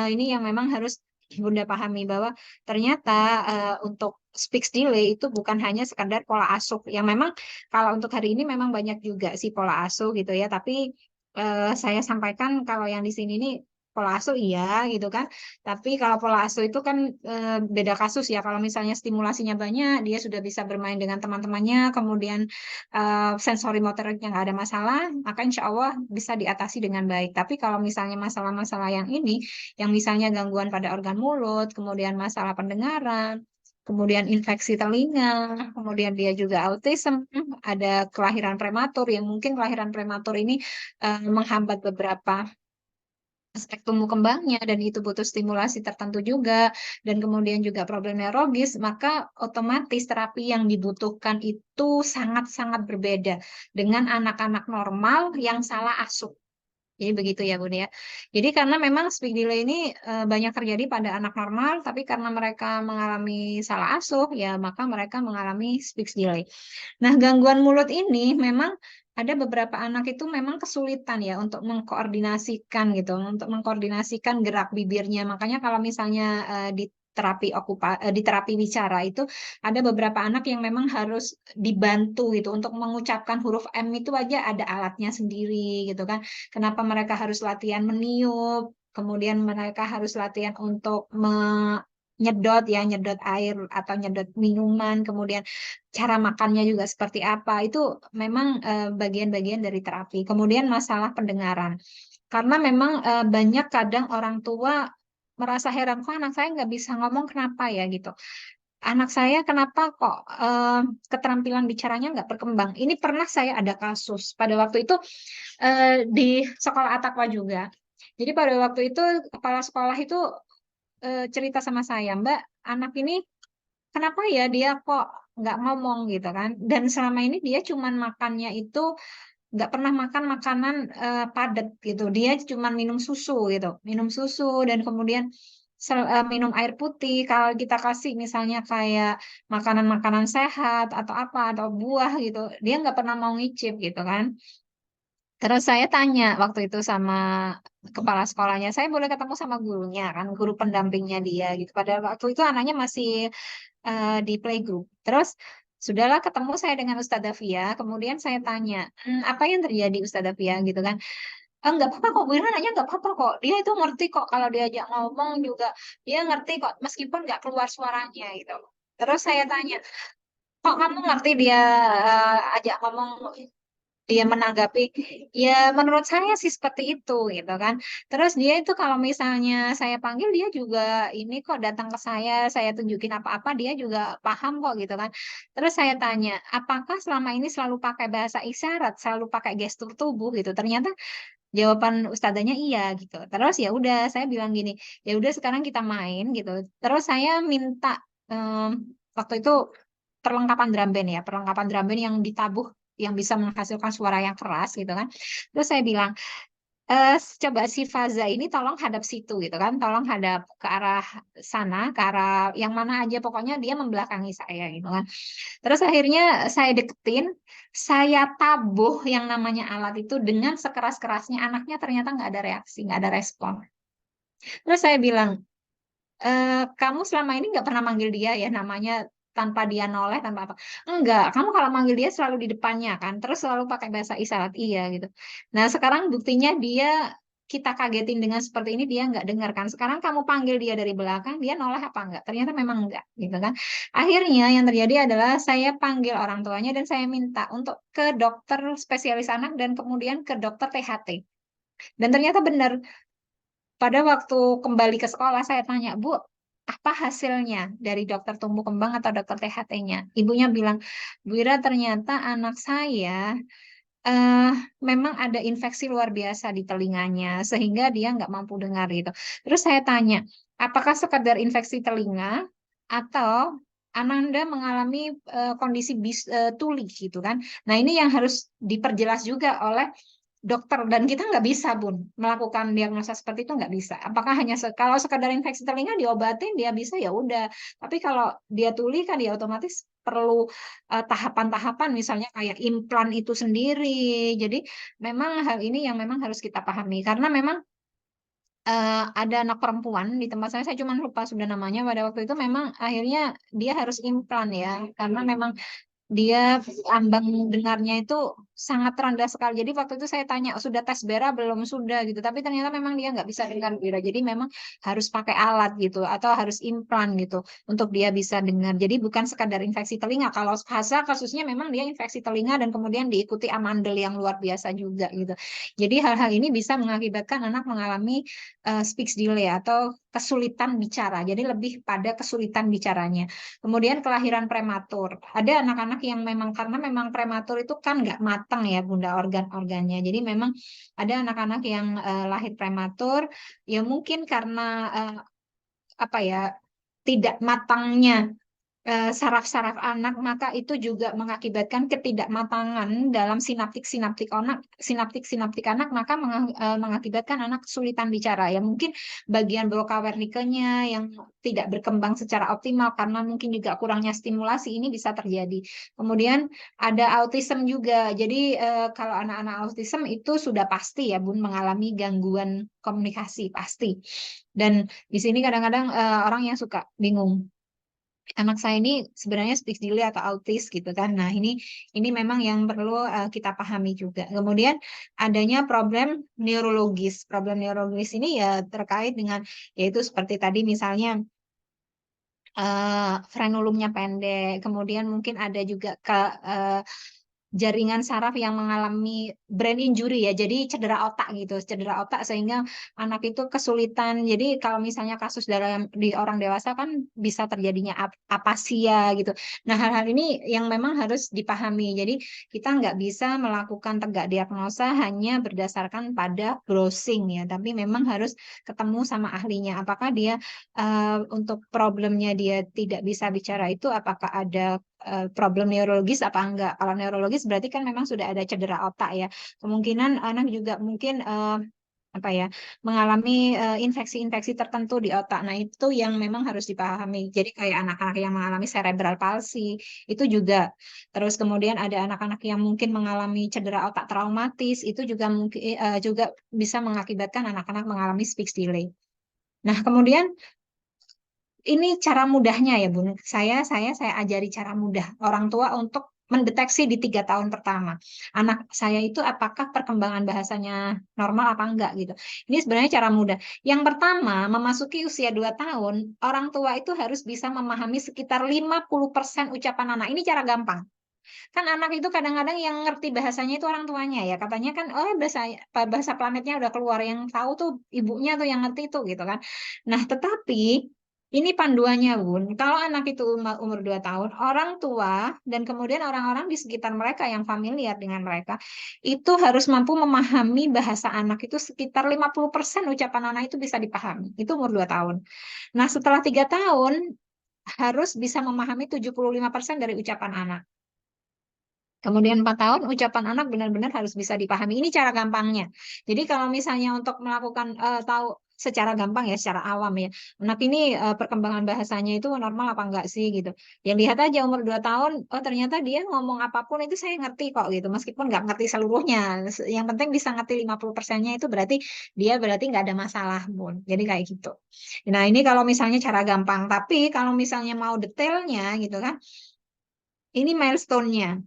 S2: ini yang memang harus Bunda pahami bahwa ternyata untuk speech delay itu bukan hanya sekadar pola asuh. Yang memang kalau untuk hari ini memang banyak juga sih pola asuh gitu ya. Tapi saya sampaikan kalau yang di sini nih pola asuh iya gitu kan. Tapi kalau pola asuh itu kan beda kasus ya. Kalau misalnya stimulasinya banyak, dia sudah bisa bermain dengan teman-temannya, kemudian sensori motoriknya nggak ada masalah, maka insya Allah bisa diatasi dengan baik. Tapi kalau misalnya masalah-masalah yang ini, yang misalnya gangguan pada organ mulut, kemudian masalah pendengaran, kemudian infeksi telinga, kemudian dia juga autism, ada kelahiran prematur, yang mungkin kelahiran prematur ini menghambat beberapa aspek tumbuh kembangnya dan itu butuh stimulasi tertentu juga, dan kemudian juga problem neurologis, maka otomatis terapi yang dibutuhkan itu sangat-sangat berbeda dengan anak-anak normal yang salah asuh. Jadi begitu ya Bun ya. Jadi karena memang speech delay ini banyak terjadi pada anak normal, tapi karena mereka mengalami salah asuh, ya maka mereka mengalami speech delay. Nah, gangguan mulut ini memang ada beberapa anak itu memang kesulitan ya untuk mengkoordinasikan gitu, untuk mengkoordinasikan gerak bibirnya. Makanya kalau misalnya di terapi bicara itu ada beberapa anak yang memang harus dibantu gitu untuk mengucapkan huruf M itu aja ada alatnya sendiri gitu kan. Kenapa mereka harus latihan meniup, kemudian mereka harus latihan untuk nyedot air atau nyedot minuman, kemudian cara makannya juga seperti apa. Itu memang bagian-bagian dari terapi. Kemudian masalah pendengaran. Karena memang banyak kadang orang tua merasa heran, kok anak saya nggak bisa ngomong kenapa ya gitu. Anak saya kenapa kok keterampilan bicaranya nggak berkembang. Ini pernah saya ada kasus pada waktu itu di sekolah Atakwa juga. Jadi pada waktu itu kepala sekolah itu cerita sama saya, Mbak, anak ini kenapa ya dia kok nggak ngomong gitu kan? Dan selama ini dia cuman makannya itu nggak pernah makan makanan padat gitu. Dia cuma minum susu gitu, minum susu dan kemudian minum air putih. Kalau kita kasih misalnya kayak makanan-makanan sehat atau apa atau buah gitu, dia nggak pernah mau ngicip gitu kan. Terus saya tanya waktu itu sama kepala sekolahnya, saya boleh ketemu sama gurunya kan, guru pendampingnya dia gitu. Pada waktu itu anaknya masih di playgroup. Terus sudahlah ketemu saya dengan Ustazah Fia, kemudian saya tanya, apa yang terjadi Ustazah Fia gitu kan? Enggak apa-apa kok, Bu Ira nanya enggak apa-apa kok. Dia itu ngerti kok kalau diajak ngomong juga, dia ngerti kok meskipun nggak keluar suaranya gitu. Terus saya tanya, kok kamu ngerti dia ajak ngomong dia menanggapi ya menurut saya sih seperti itu gitu kan. Terus dia itu kalau misalnya saya panggil dia juga ini kok datang ke saya tunjukin apa-apa dia juga paham kok gitu kan. Terus saya tanya apakah selama ini selalu pakai bahasa isyarat, selalu pakai gestur tubuh gitu. Ternyata jawaban ustadzanya iya gitu. Terus ya udah saya bilang gini, ya udah sekarang kita main gitu. Terus saya minta waktu itu perlengkapan drum band ya, perlengkapan drum band yang ditabuh yang bisa menghasilkan suara yang keras gitu kan. Terus saya bilang, coba si Faza ini tolong hadap situ gitu kan, tolong hadap ke arah sana, ke arah yang mana aja pokoknya dia membelakangi saya gitu kan. Terus akhirnya saya deketin, saya tabuh yang namanya alat itu dengan sekeras-kerasnya anaknya ternyata nggak ada reaksi, nggak ada respon. Terus saya bilang, kamu selama ini nggak pernah manggil dia ya namanya tanpa dia noleh tanpa apa enggak kamu kalau manggil dia selalu di depannya kan terus selalu pakai bahasa isyarat iya gitu nah sekarang buktinya dia kita kagetin dengan seperti ini dia nggak dengar kan sekarang kamu panggil dia dari belakang dia noleh apa enggak ternyata memang enggak gitu kan akhirnya yang terjadi adalah saya panggil orang tuanya dan saya minta untuk ke dokter spesialis anak dan kemudian ke dokter THT dan ternyata benar pada waktu kembali ke sekolah, saya tanya, Bu, apa hasilnya dari dokter tumbuh kembang atau dokter THT-nya? Ibunya bilang, Bu Ira, ternyata anak saya eh, memang ada infeksi luar biasa di telinganya, sehingga dia nggak mampu dengar gitu. Terus saya tanya, apakah sekedar infeksi telinga atau Ananda mengalami kondisi tuli gitu kan? Nah ini yang harus diperjelas juga oleh dokter dan kita nggak bisa Bun melakukan diagnosa seperti itu nggak bisa. Apakah hanya kalau sekadar infeksi telinga diobatin dia bisa ya udah. Tapi kalau dia tuli kan dia otomatis perlu tahapan-tahapan misalnya kayak implan itu sendiri. Jadi memang hal ini yang memang harus kita pahami karena memang ada anak perempuan di tempat saya cuma lupa sudah namanya pada waktu itu memang akhirnya dia harus implan ya karena memang dia ambang dengarnya itu sangat rendah sekali. Jadi waktu itu saya tanya, sudah tes Bera belum? Sudah gitu. Tapi ternyata memang dia nggak bisa dengar Bera. Jadi memang harus pakai alat gitu atau harus implan gitu untuk dia bisa dengar. Jadi bukan sekadar infeksi telinga. Kalau Hasa kasusnya memang dia infeksi telinga dan kemudian diikuti amandel yang luar biasa juga gitu. Jadi hal-hal ini bisa mengakibatkan anak mengalami speech delay atau kesulitan bicara. Jadi lebih pada kesulitan bicaranya. Kemudian kelahiran prematur. Ada anak-anak yang memang karena memang prematur itu kan nggak matang ya bunda organ-organnya. Jadi memang ada anak-anak yang lahir prematur ya mungkin karena apa ya tidak matangnya saraf-saraf anak, maka itu juga mengakibatkan ketidakmatangan dalam sinaptik-sinaptik anak, maka mengakibatkan anak kesulitan bicara. Ya mungkin bagian broca wernicke-nya yang tidak berkembang secara optimal karena mungkin juga kurangnya stimulasi, ini bisa terjadi. Kemudian ada autism juga. Jadi kalau anak-anak autism itu sudah pasti ya Bun mengalami gangguan komunikasi pasti. Dan di sini kadang-kadang orang yang suka bingung, anak saya ini sebenarnya speech delay atau autis gitu kan. Nah, ini memang yang perlu kita pahami juga. Kemudian adanya problem neurologis. Problem neurologis ini ya terkait dengan, yaitu seperti tadi misalnya frenulumnya pendek, kemudian mungkin ada juga jaringan saraf yang mengalami brain injury ya, jadi cedera otak gitu, cedera otak sehingga anak itu kesulitan. Jadi kalau misalnya kasus dalam di orang dewasa kan bisa terjadinya apasia gitu. Nah, hal-hal ini yang memang harus dipahami. Jadi kita nggak bisa melakukan tegak diagnosa hanya berdasarkan pada browsing ya, tapi memang harus ketemu sama ahlinya. Apakah dia untuk problemnya dia tidak bisa bicara itu apakah ada problem neurologis apa enggak. Kalau neurologis berarti kan memang sudah ada cedera otak ya. Kemungkinan anak juga mungkin apa ya, mengalami infeksi-infeksi tertentu di otak. Nah, itu yang memang harus dipahami. Jadi kayak anak-anak yang mengalami cerebral palsy itu juga. Terus kemudian ada anak-anak yang mungkin mengalami cedera otak traumatis, itu juga mungkin juga bisa mengakibatkan anak-anak mengalami speech delay. Nah, kemudian ini cara mudahnya ya Bun. Saya ajari cara mudah orang tua untuk mendeteksi di 3 tahun pertama. Anak saya itu apakah perkembangan bahasanya normal apa enggak gitu. Ini sebenarnya cara mudah. Yang pertama, memasuki usia 2 tahun, orang tua itu harus bisa memahami sekitar 50% ucapan anak. Ini cara gampang. Kan anak itu kadang-kadang yang ngerti bahasanya itu orang tuanya ya. Katanya kan, oh bahasa bahasa planetnya udah keluar, yang tahu tuh ibunya tuh yang ngerti itu gitu kan. Nah, tetapi ini panduannya, Bun. Kalau anak itu umur 2 tahun, orang tua dan kemudian orang-orang di sekitar mereka yang familiar dengan mereka, itu harus mampu memahami bahasa anak itu sekitar 50% ucapan anak itu bisa dipahami. Itu umur 2 tahun. Nah, setelah 3 tahun, harus bisa memahami 75% dari ucapan anak. Kemudian 4 tahun, ucapan anak benar-benar harus bisa dipahami. Ini cara gampangnya. Jadi kalau misalnya untuk melakukan tahu secara gampang ya, secara awam ya, anak ini perkembangan bahasanya itu normal apa enggak sih gitu. Ya lihat aja umur 2 tahun, oh ternyata dia ngomong apapun itu saya ngerti kok gitu. Meskipun nggak ngerti seluruhnya. Yang penting bisa ngerti 50%-nya itu berarti dia berarti nggak ada masalah, Bun. Jadi kayak gitu. Nah ini kalau misalnya cara gampang. Tapi kalau misalnya mau detailnya gitu kan, ini milestone-nya.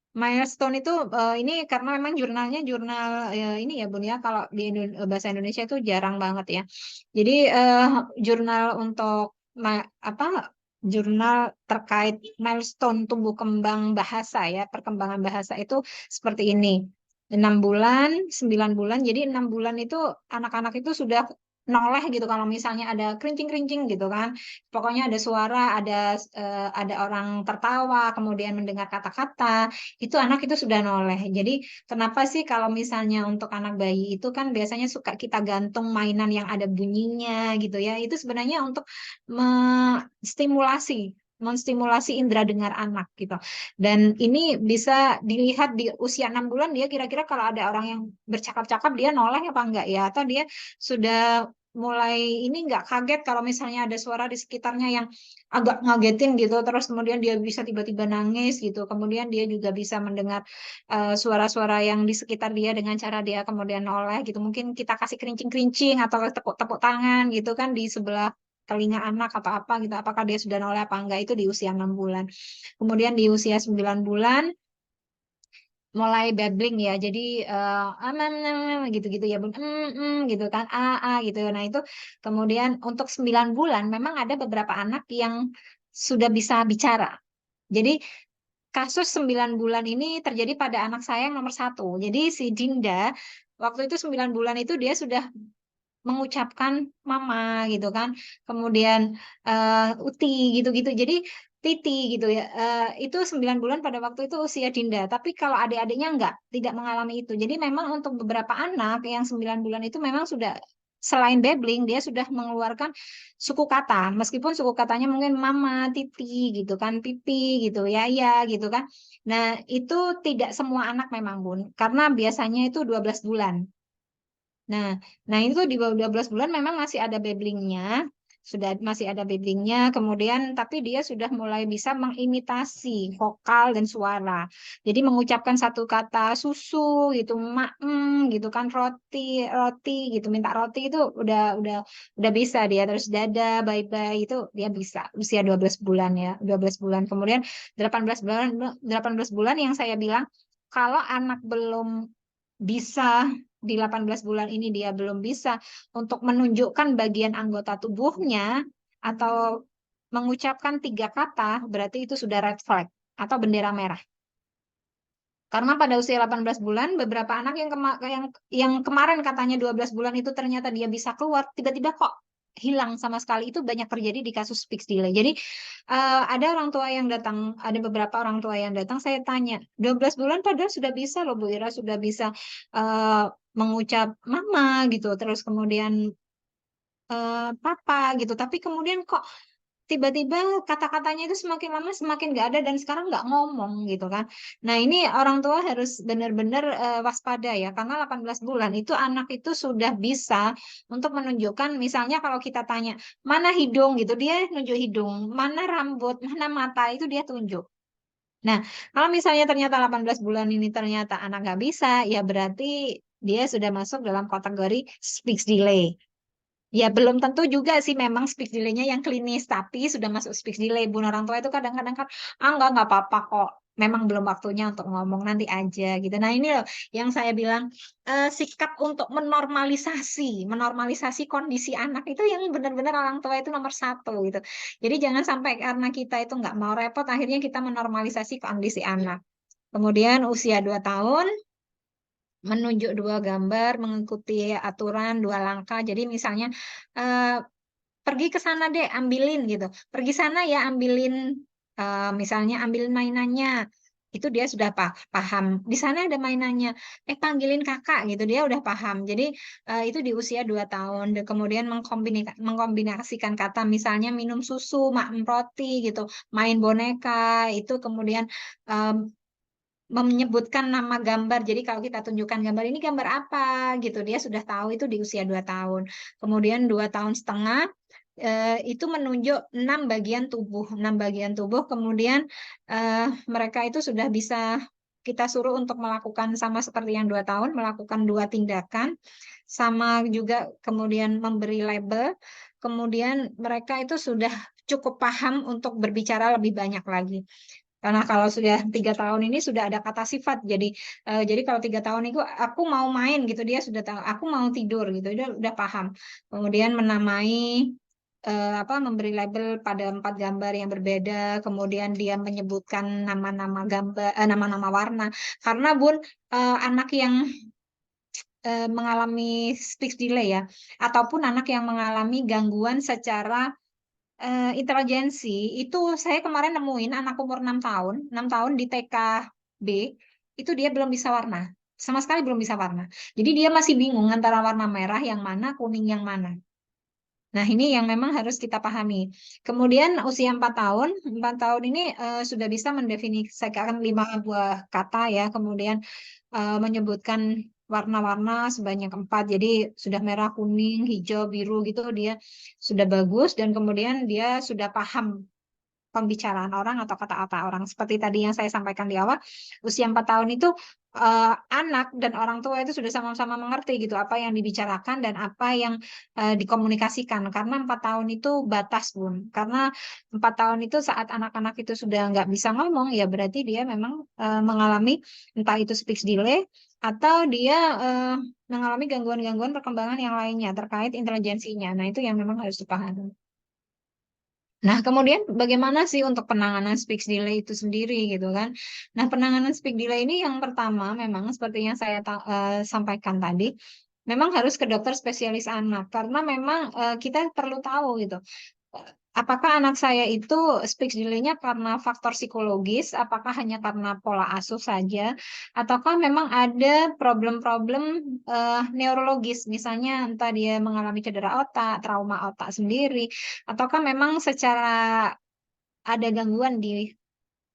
S2: Milestone itu ini karena memang jurnalnya jurnal ini ya Bun ya, kalau di bahasa Indonesia itu jarang banget ya. Jadi jurnal untuk apa, jurnal terkait milestone tumbuh kembang bahasa ya, perkembangan bahasa itu seperti ini. 6 bulan, 9 bulan. Jadi 6 bulan itu anak-anak itu sudah noleh gitu kalau misalnya ada kerincing-kerincing gitu kan. Pokoknya ada suara, ada orang tertawa, kemudian mendengar kata-kata, itu anak itu sudah noleh. Jadi kenapa sih kalau misalnya untuk anak bayi itu kan biasanya suka kita gantung mainan yang ada bunyinya gitu ya. Itu sebenarnya untuk menstimulasi indera dengar anak gitu. Dan ini bisa dilihat di usia 6 bulan dia kira-kira kalau ada orang yang bercakap-cakap dia noleh apa enggak ya, atau dia sudah mulai ini nggak kaget kalau misalnya ada suara di sekitarnya yang agak ngagetin gitu, terus kemudian dia bisa tiba-tiba nangis gitu, kemudian dia juga bisa mendengar suara-suara yang di sekitar dia dengan cara dia kemudian noleh gitu, mungkin kita kasih kerincing-kerincing atau tepuk-tepuk tangan gitu kan di sebelah telinga anak atau apa gitu, apakah dia sudah noleh apa enggak, itu di usia 6 bulan. Kemudian di usia 9 bulan mulai babbling ya, jadi gitu-gitu ya Bun, gitu kan, gitu. Nah itu kemudian untuk 9 bulan memang ada beberapa anak yang sudah bisa bicara. Jadi kasus 9 bulan ini terjadi pada anak saya yang nomor 1. Jadi si Dinda waktu itu 9 bulan itu dia sudah mengucapkan mama gitu kan, kemudian uti gitu-gitu. Jadi titi gitu ya. Itu 9 bulan pada waktu itu usia Dinda. Tapi kalau adik-adiknya enggak, tidak mengalami itu. Jadi memang untuk beberapa anak yang 9 bulan itu memang sudah selain babbling dia sudah mengeluarkan suku kata, meskipun suku katanya mungkin mama, titi gitu kan, pipi gitu, ya gitu kan. Nah, itu tidak semua anak memang Bun, karena biasanya itu 12 bulan. Nah, nah itu di bawah 12 bulan memang masih ada babblingnya, sudah masih ada babblingnya, kemudian tapi dia sudah mulai bisa mengimitasi vokal dan suara. Jadi mengucapkan satu kata susu gitu, gitu kan, roti, roti gitu, minta roti itu udah bisa dia. Terus dada, bye-bye itu dia bisa usia 12 bulan ya, 12 bulan. Kemudian 18 bulan 18 bulan yang saya bilang kalau anak belum bisa di 18 bulan ini dia belum bisa untuk menunjukkan bagian anggota tubuhnya atau mengucapkan 3 kata, berarti itu sudah red flag atau bendera merah. Karena pada usia 18 bulan, beberapa anak yang kemarin katanya 12 bulan itu ternyata dia bisa keluar, tiba-tiba kok hilang sama sekali. Itu banyak terjadi di kasus speech delay. Jadi ada orang tua yang datang, ada beberapa orang tua yang datang, saya tanya, 12 bulan padahal sudah bisa loh Bu Ira, sudah bisa eh, mengucap mama gitu, terus kemudian papa gitu. Tapi kemudian kok tiba-tiba kata-katanya itu semakin lama semakin nggak ada dan sekarang nggak ngomong gitu kan. Nah ini orang tua harus benar-benar waspada ya karena 18 bulan itu anak itu sudah bisa untuk menunjukkan misalnya kalau kita tanya mana hidung gitu dia nunjuk hidung, mana rambut, mana mata itu dia tunjuk. Nah kalau misalnya ternyata 18 bulan ini ternyata anak nggak bisa ya berarti dia sudah masuk dalam kategori speech delay. Ya, belum tentu juga sih memang speech delay-nya yang klinis, tapi sudah masuk speech delay. Bun orang tua itu kadang-kadang kan, nggak apa-apa kok. Memang belum waktunya untuk ngomong, nanti aja gitu. Nah, ini loh yang saya bilang, sikap untuk menormalisasi kondisi anak itu yang benar-benar orang tua itu nomor satu gitu. Jadi jangan sampai karena kita itu nggak mau repot, akhirnya kita menormalisasi kondisi anak. Kemudian usia 2 tahun, menunjuk 2 gambar, mengikuti aturan 2 langkah. Jadi misalnya eh, pergi ke sana deh, ambilin gitu. Pergi sana ya, ambilin misalnya ambilin mainannya. Itu dia sudah paham. Di sana ada mainannya. Panggilin kakak gitu, dia udah paham. Jadi itu di usia 2 tahun. Dan kemudian mengkombinasikan kata misalnya minum susu, makan roti gitu, main boneka, itu kemudian menyebutkan nama gambar. Jadi kalau kita tunjukkan gambar ini gambar apa gitu, dia sudah tahu itu di usia 2 tahun. Kemudian 2 tahun setengah itu menunjuk 6 bagian tubuh. Kemudian mereka itu sudah bisa kita suruh untuk melakukan sama seperti yang 2 tahun, melakukan 2 tindakan, sama juga kemudian memberi label. Kemudian mereka itu sudah cukup paham untuk berbicara lebih banyak lagi. Karena kalau sudah 3 tahun ini sudah ada kata sifat. Jadi kalau 3 tahun itu aku mau main gitu dia sudah tahu. Aku mau tidur gitu dia udah paham. Kemudian menamai memberi label pada 4 gambar yang berbeda. Kemudian dia menyebutkan nama-nama gambar, nama-nama warna. Karena Bun anak yang mengalami speech delay ya, ataupun anak yang mengalami gangguan secara intelijensi itu saya kemarin nemuin anak umur 6 tahun di TKB itu dia belum bisa warna. Sama sekali belum bisa warna. Jadi dia masih bingung antara warna merah yang mana, kuning yang mana. Nah, ini yang memang harus kita pahami. Kemudian usia 4 tahun, 4 tahun ini sudah bisa mendefinisikan 5 buah kata ya, kemudian menyebutkan warna-warna sebanyak 4. Jadi sudah merah, kuning, hijau, biru gitu dia sudah bagus dan kemudian dia sudah paham pembicaraan orang atau kata-kata orang. Seperti tadi yang saya sampaikan di awal, usia 4 tahun itu anak dan orang tua itu sudah sama-sama mengerti gitu apa yang dibicarakan dan apa yang dikomunikasikan. Karena 4 tahun itu batas, Bun. Karena 4 tahun itu saat anak-anak itu sudah nggak bisa ngomong, ya berarti dia memang mengalami entah itu speech delay atau dia mengalami gangguan-gangguan perkembangan yang lainnya terkait intelijensinya. Nah, itu yang memang harus dipahami. Nah, kemudian bagaimana sih untuk penanganan speech delay itu sendiri gitu kan? Nah, penanganan speech delay ini yang pertama memang seperti yang saya sampaikan tadi, memang harus ke dokter spesialis anak karena memang kita perlu tahu gitu. apakah anak saya itu speech delay-nya karena faktor psikologis, apakah hanya karena pola asuh saja, ataukah memang ada problem-problem neurologis, misalnya entah dia mengalami cedera otak, trauma otak sendiri, ataukah memang secara ada gangguan di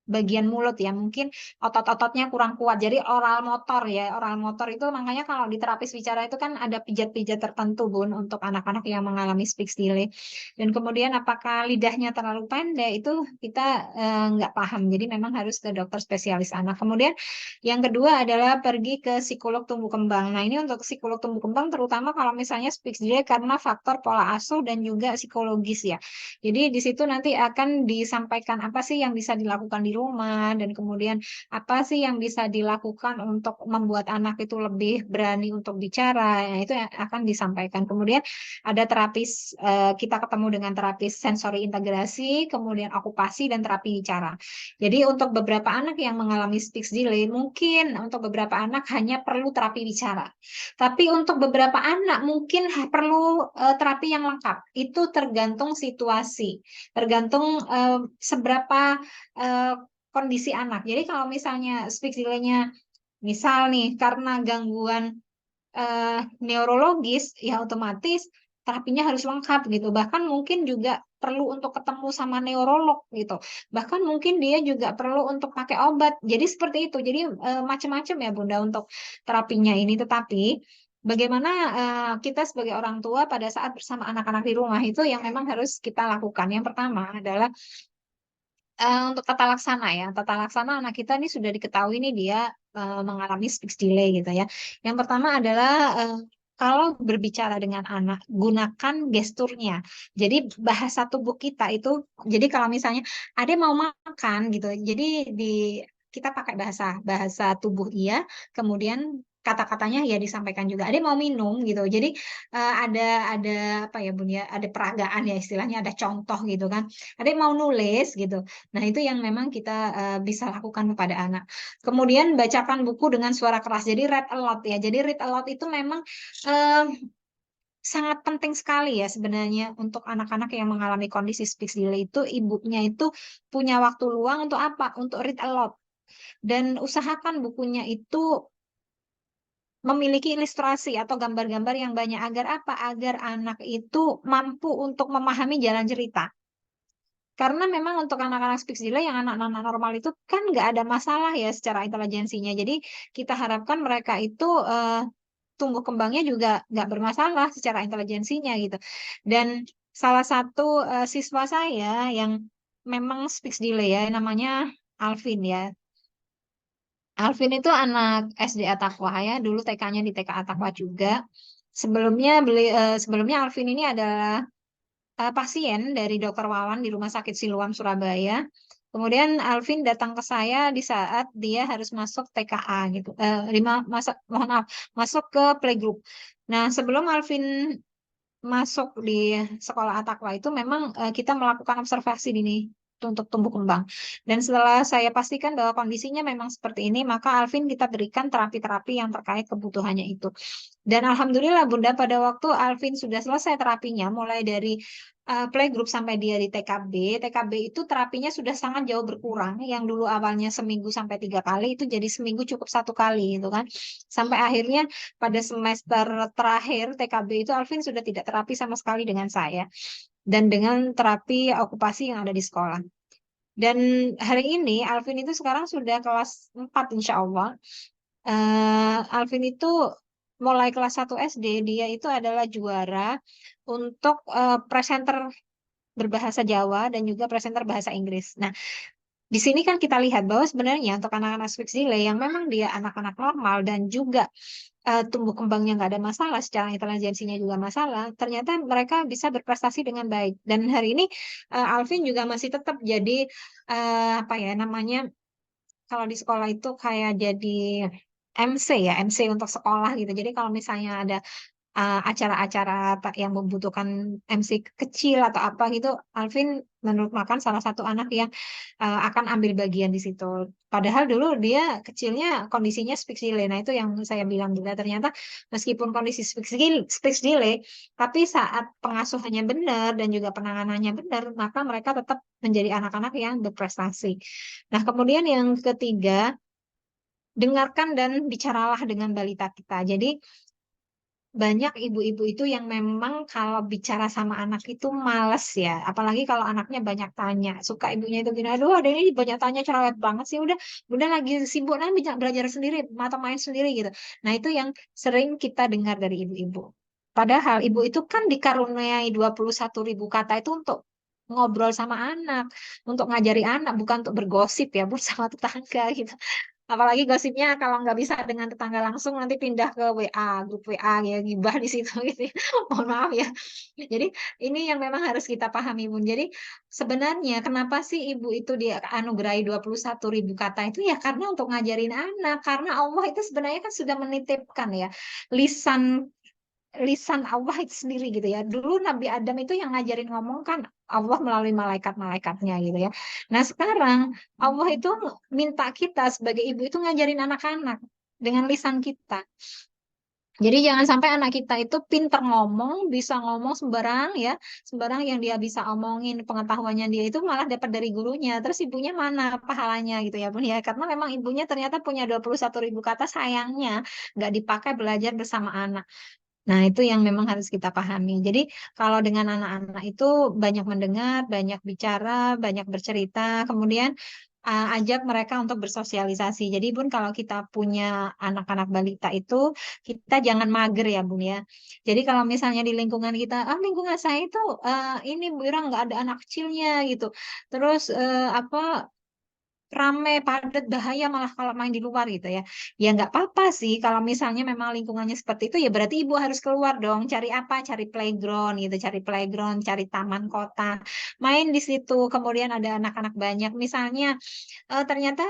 S2: bagian mulut ya, mungkin otot-ototnya kurang kuat. Jadi oral motor ya, oral motor itu makanya kalau di terapis bicara itu kan ada pijat-pijat tertentu Bun untuk anak-anak yang mengalami speech delay. Dan kemudian apakah lidahnya terlalu pendek itu kita nggak paham. Jadi memang harus ke dokter spesialis anak. Kemudian yang kedua adalah pergi ke psikolog tumbuh kembang. Nah ini untuk psikolog tumbuh kembang terutama kalau misalnya speech delay karena faktor pola asuh dan juga psikologis ya. Jadi di situ nanti akan disampaikan apa sih yang bisa dilakukan di rumah dan kemudian apa sih yang bisa dilakukan untuk membuat anak itu lebih berani untuk bicara. Nah, itu yang akan disampaikan. Kemudian ada terapis, kita ketemu dengan terapis sensori integrasi, kemudian okupasi dan terapi bicara. Jadi untuk beberapa anak yang mengalami speech delay, mungkin untuk beberapa anak hanya perlu terapi bicara. Tapi untuk beberapa anak mungkin perlu terapi yang lengkap. Itu tergantung situasi, tergantung seberapa eh, kondisi anak. Jadi kalau misalnya speech delay-nya misal nih karena gangguan neurologis, ya otomatis terapinya harus lengkap gitu. Bahkan mungkin juga perlu untuk ketemu sama neurolog gitu. Bahkan mungkin dia juga perlu untuk pakai obat. Jadi seperti itu. Jadi macam-macam ya Bunda untuk terapinya ini. Tetapi bagaimana kita sebagai orang tua pada saat bersama anak-anak di rumah itu yang memang harus kita lakukan. Yang pertama adalah untuk tata laksana ya, tata laksana anak kita ini sudah diketahui nih dia mengalami speech delay gitu ya. Yang pertama adalah kalau berbicara dengan anak, gunakan gesturnya. Jadi bahasa tubuh kita itu, jadi kalau misalnya ada mau makan gitu, jadi di kita pakai bahasa bahasa tubuh iya, kemudian kata-katanya ya disampaikan juga. Ada mau minum gitu. Jadi ada apa ya Bun ya, ada peragaan ya istilahnya, ada contoh gitu kan. Ada yang mau nulis gitu. Nah, itu yang memang kita bisa lakukan kepada anak. Kemudian bacakan buku dengan suara keras. Jadi read aloud ya. Jadi read aloud itu memang eh, sangat penting sekali ya sebenarnya untuk anak-anak yang mengalami kondisi speech delay itu ibunya itu punya waktu luang untuk apa? Untuk read aloud. Dan usahakan bukunya itu memiliki ilustrasi atau gambar-gambar yang banyak agar apa? Agar anak itu mampu untuk memahami jalan cerita. Karena memang untuk anak-anak speech delay yang anak-anak normal itu kan nggak ada masalah ya secara intelijensinya. Jadi kita harapkan mereka itu tumbuh kembangnya juga nggak bermasalah secara intelijensinya gitu. Dan salah satu siswa saya yang memang speech delay ya, namanya Alvin ya. Alvin itu anak SD Ataqwa ya, dulu TK-nya di TK Ataqwa juga. Sebelumnya Alvin ini adalah pasien dari Dokter Wawan di Rumah Sakit Siloam Surabaya. Kemudian Alvin datang ke saya di saat dia harus masuk TKA gitu, mohon maaf, masuk ke playgroup. Nah, sebelum Alvin masuk di sekolah Atakwa itu memang kita melakukan observasi dini untuk tumbuh kembang. Dan setelah saya pastikan bahwa kondisinya memang seperti ini, maka Alvin kita berikan terapi-terapi yang terkait kebutuhannya itu. Dan alhamdulillah Bunda pada waktu Alvin sudah selesai terapinya, mulai dari playgroup sampai dia di TKB, TKB itu terapinya sudah sangat jauh berkurang. Yang dulu awalnya seminggu sampai 3 kali, itu jadi seminggu cukup 1 kali gitu kan. Sampai akhirnya pada semester terakhir TKB itu Alvin sudah tidak terapi sama sekali dengan saya. Dan dengan terapi okupasi yang ada di sekolah. Dan hari ini Alvin itu sekarang sudah kelas 4 insya Allah. Alvin itu mulai kelas 1 SD dia itu adalah juara untuk presenter berbahasa Jawa dan juga presenter bahasa Inggris. Nah, di sini kan kita lihat bahwa sebenarnya untuk anak-anak speech delay yang memang dia anak-anak normal dan juga tumbuh kembangnya nggak ada masalah, secara intelijensinya juga masalah, ternyata mereka bisa berprestasi dengan baik. Dan hari ini Alvin juga masih tetap jadi apa ya namanya kalau di sekolah itu kayak jadi MC ya, MC untuk sekolah gitu. Jadi kalau misalnya ada acara-acara yang membutuhkan MC kecil atau apa gitu, Alvin menurut makan salah satu anak yang akan ambil bagian di situ. Padahal dulu dia kecilnya kondisinya speech delay. Nah, itu yang saya bilang juga ternyata meskipun kondisi speech delay, tapi saat pengasuhannya benar dan juga penanganannya benar, maka mereka tetap menjadi anak-anak yang berprestasi. Nah, kemudian yang ketiga, dengarkan dan bicaralah dengan balita kita. Jadi banyak ibu-ibu itu yang memang kalau bicara sama anak itu males ya. Apalagi kalau anaknya banyak tanya. Suka ibunya itu gini, aduh ada ini banyak tanya cerewet banget sih. Udah lagi sibuk nanti bisa belajar sendiri, mata main sendiri gitu. Nah itu yang sering kita dengar dari ibu-ibu. Padahal ibu itu kan dikaruniai 21.000 kata itu untuk ngobrol sama anak, untuk ngajari anak, bukan untuk bergosip ya, bersama tetangga gitu. Apalagi gosipnya kalau nggak bisa dengan tetangga langsung nanti pindah ke WA, grup WA ya, gibah di situ gitu. Ya. Mohon maaf ya. Jadi ini yang memang harus kita pahami Bun. Jadi sebenarnya kenapa sih ibu itu dia anugerahi 21.000 kata itu ya karena untuk ngajarin anak. Karena Allah itu sebenarnya kan sudah menitipkan ya lisan lisan Allah itu sendiri gitu ya. Dulu Nabi Adam itu yang ngajarin ngomong kan Allah melalui malaikat-malaikatnya gitu ya. Nah sekarang Allah itu minta kita sebagai ibu itu ngajarin anak-anak dengan lisan kita. Jadi jangan sampai anak kita itu pinter ngomong, bisa ngomong sembarang ya, sembarang yang dia bisa omongin, pengetahuannya dia itu malah dapat dari gurunya. Terus ibunya mana pahalanya gitu ya Bun ya. Karena memang ibunya ternyata punya 21.000 kata sayangnya nggak dipakai belajar bersama anak. Nah, itu yang memang harus kita pahami. Jadi, kalau dengan anak-anak itu banyak mendengar, banyak bicara, banyak bercerita, kemudian ajak mereka untuk bersosialisasi. Jadi, Bun, kalau kita punya anak-anak balita itu, kita jangan mager ya, Bun ya. Jadi, kalau misalnya di lingkungan kita, lingkungan saya itu ini Bu Ira nggak ada anak kecilnya gitu. Terus apa rame, padat, bahaya malah kalau main di luar gitu ya. Ya nggak apa-apa sih kalau misalnya memang lingkungannya seperti itu ya berarti ibu harus keluar dong. Cari apa? Cari playground gitu, cari playground, cari taman kota. Main di situ, kemudian ada anak-anak banyak. Misalnya ternyata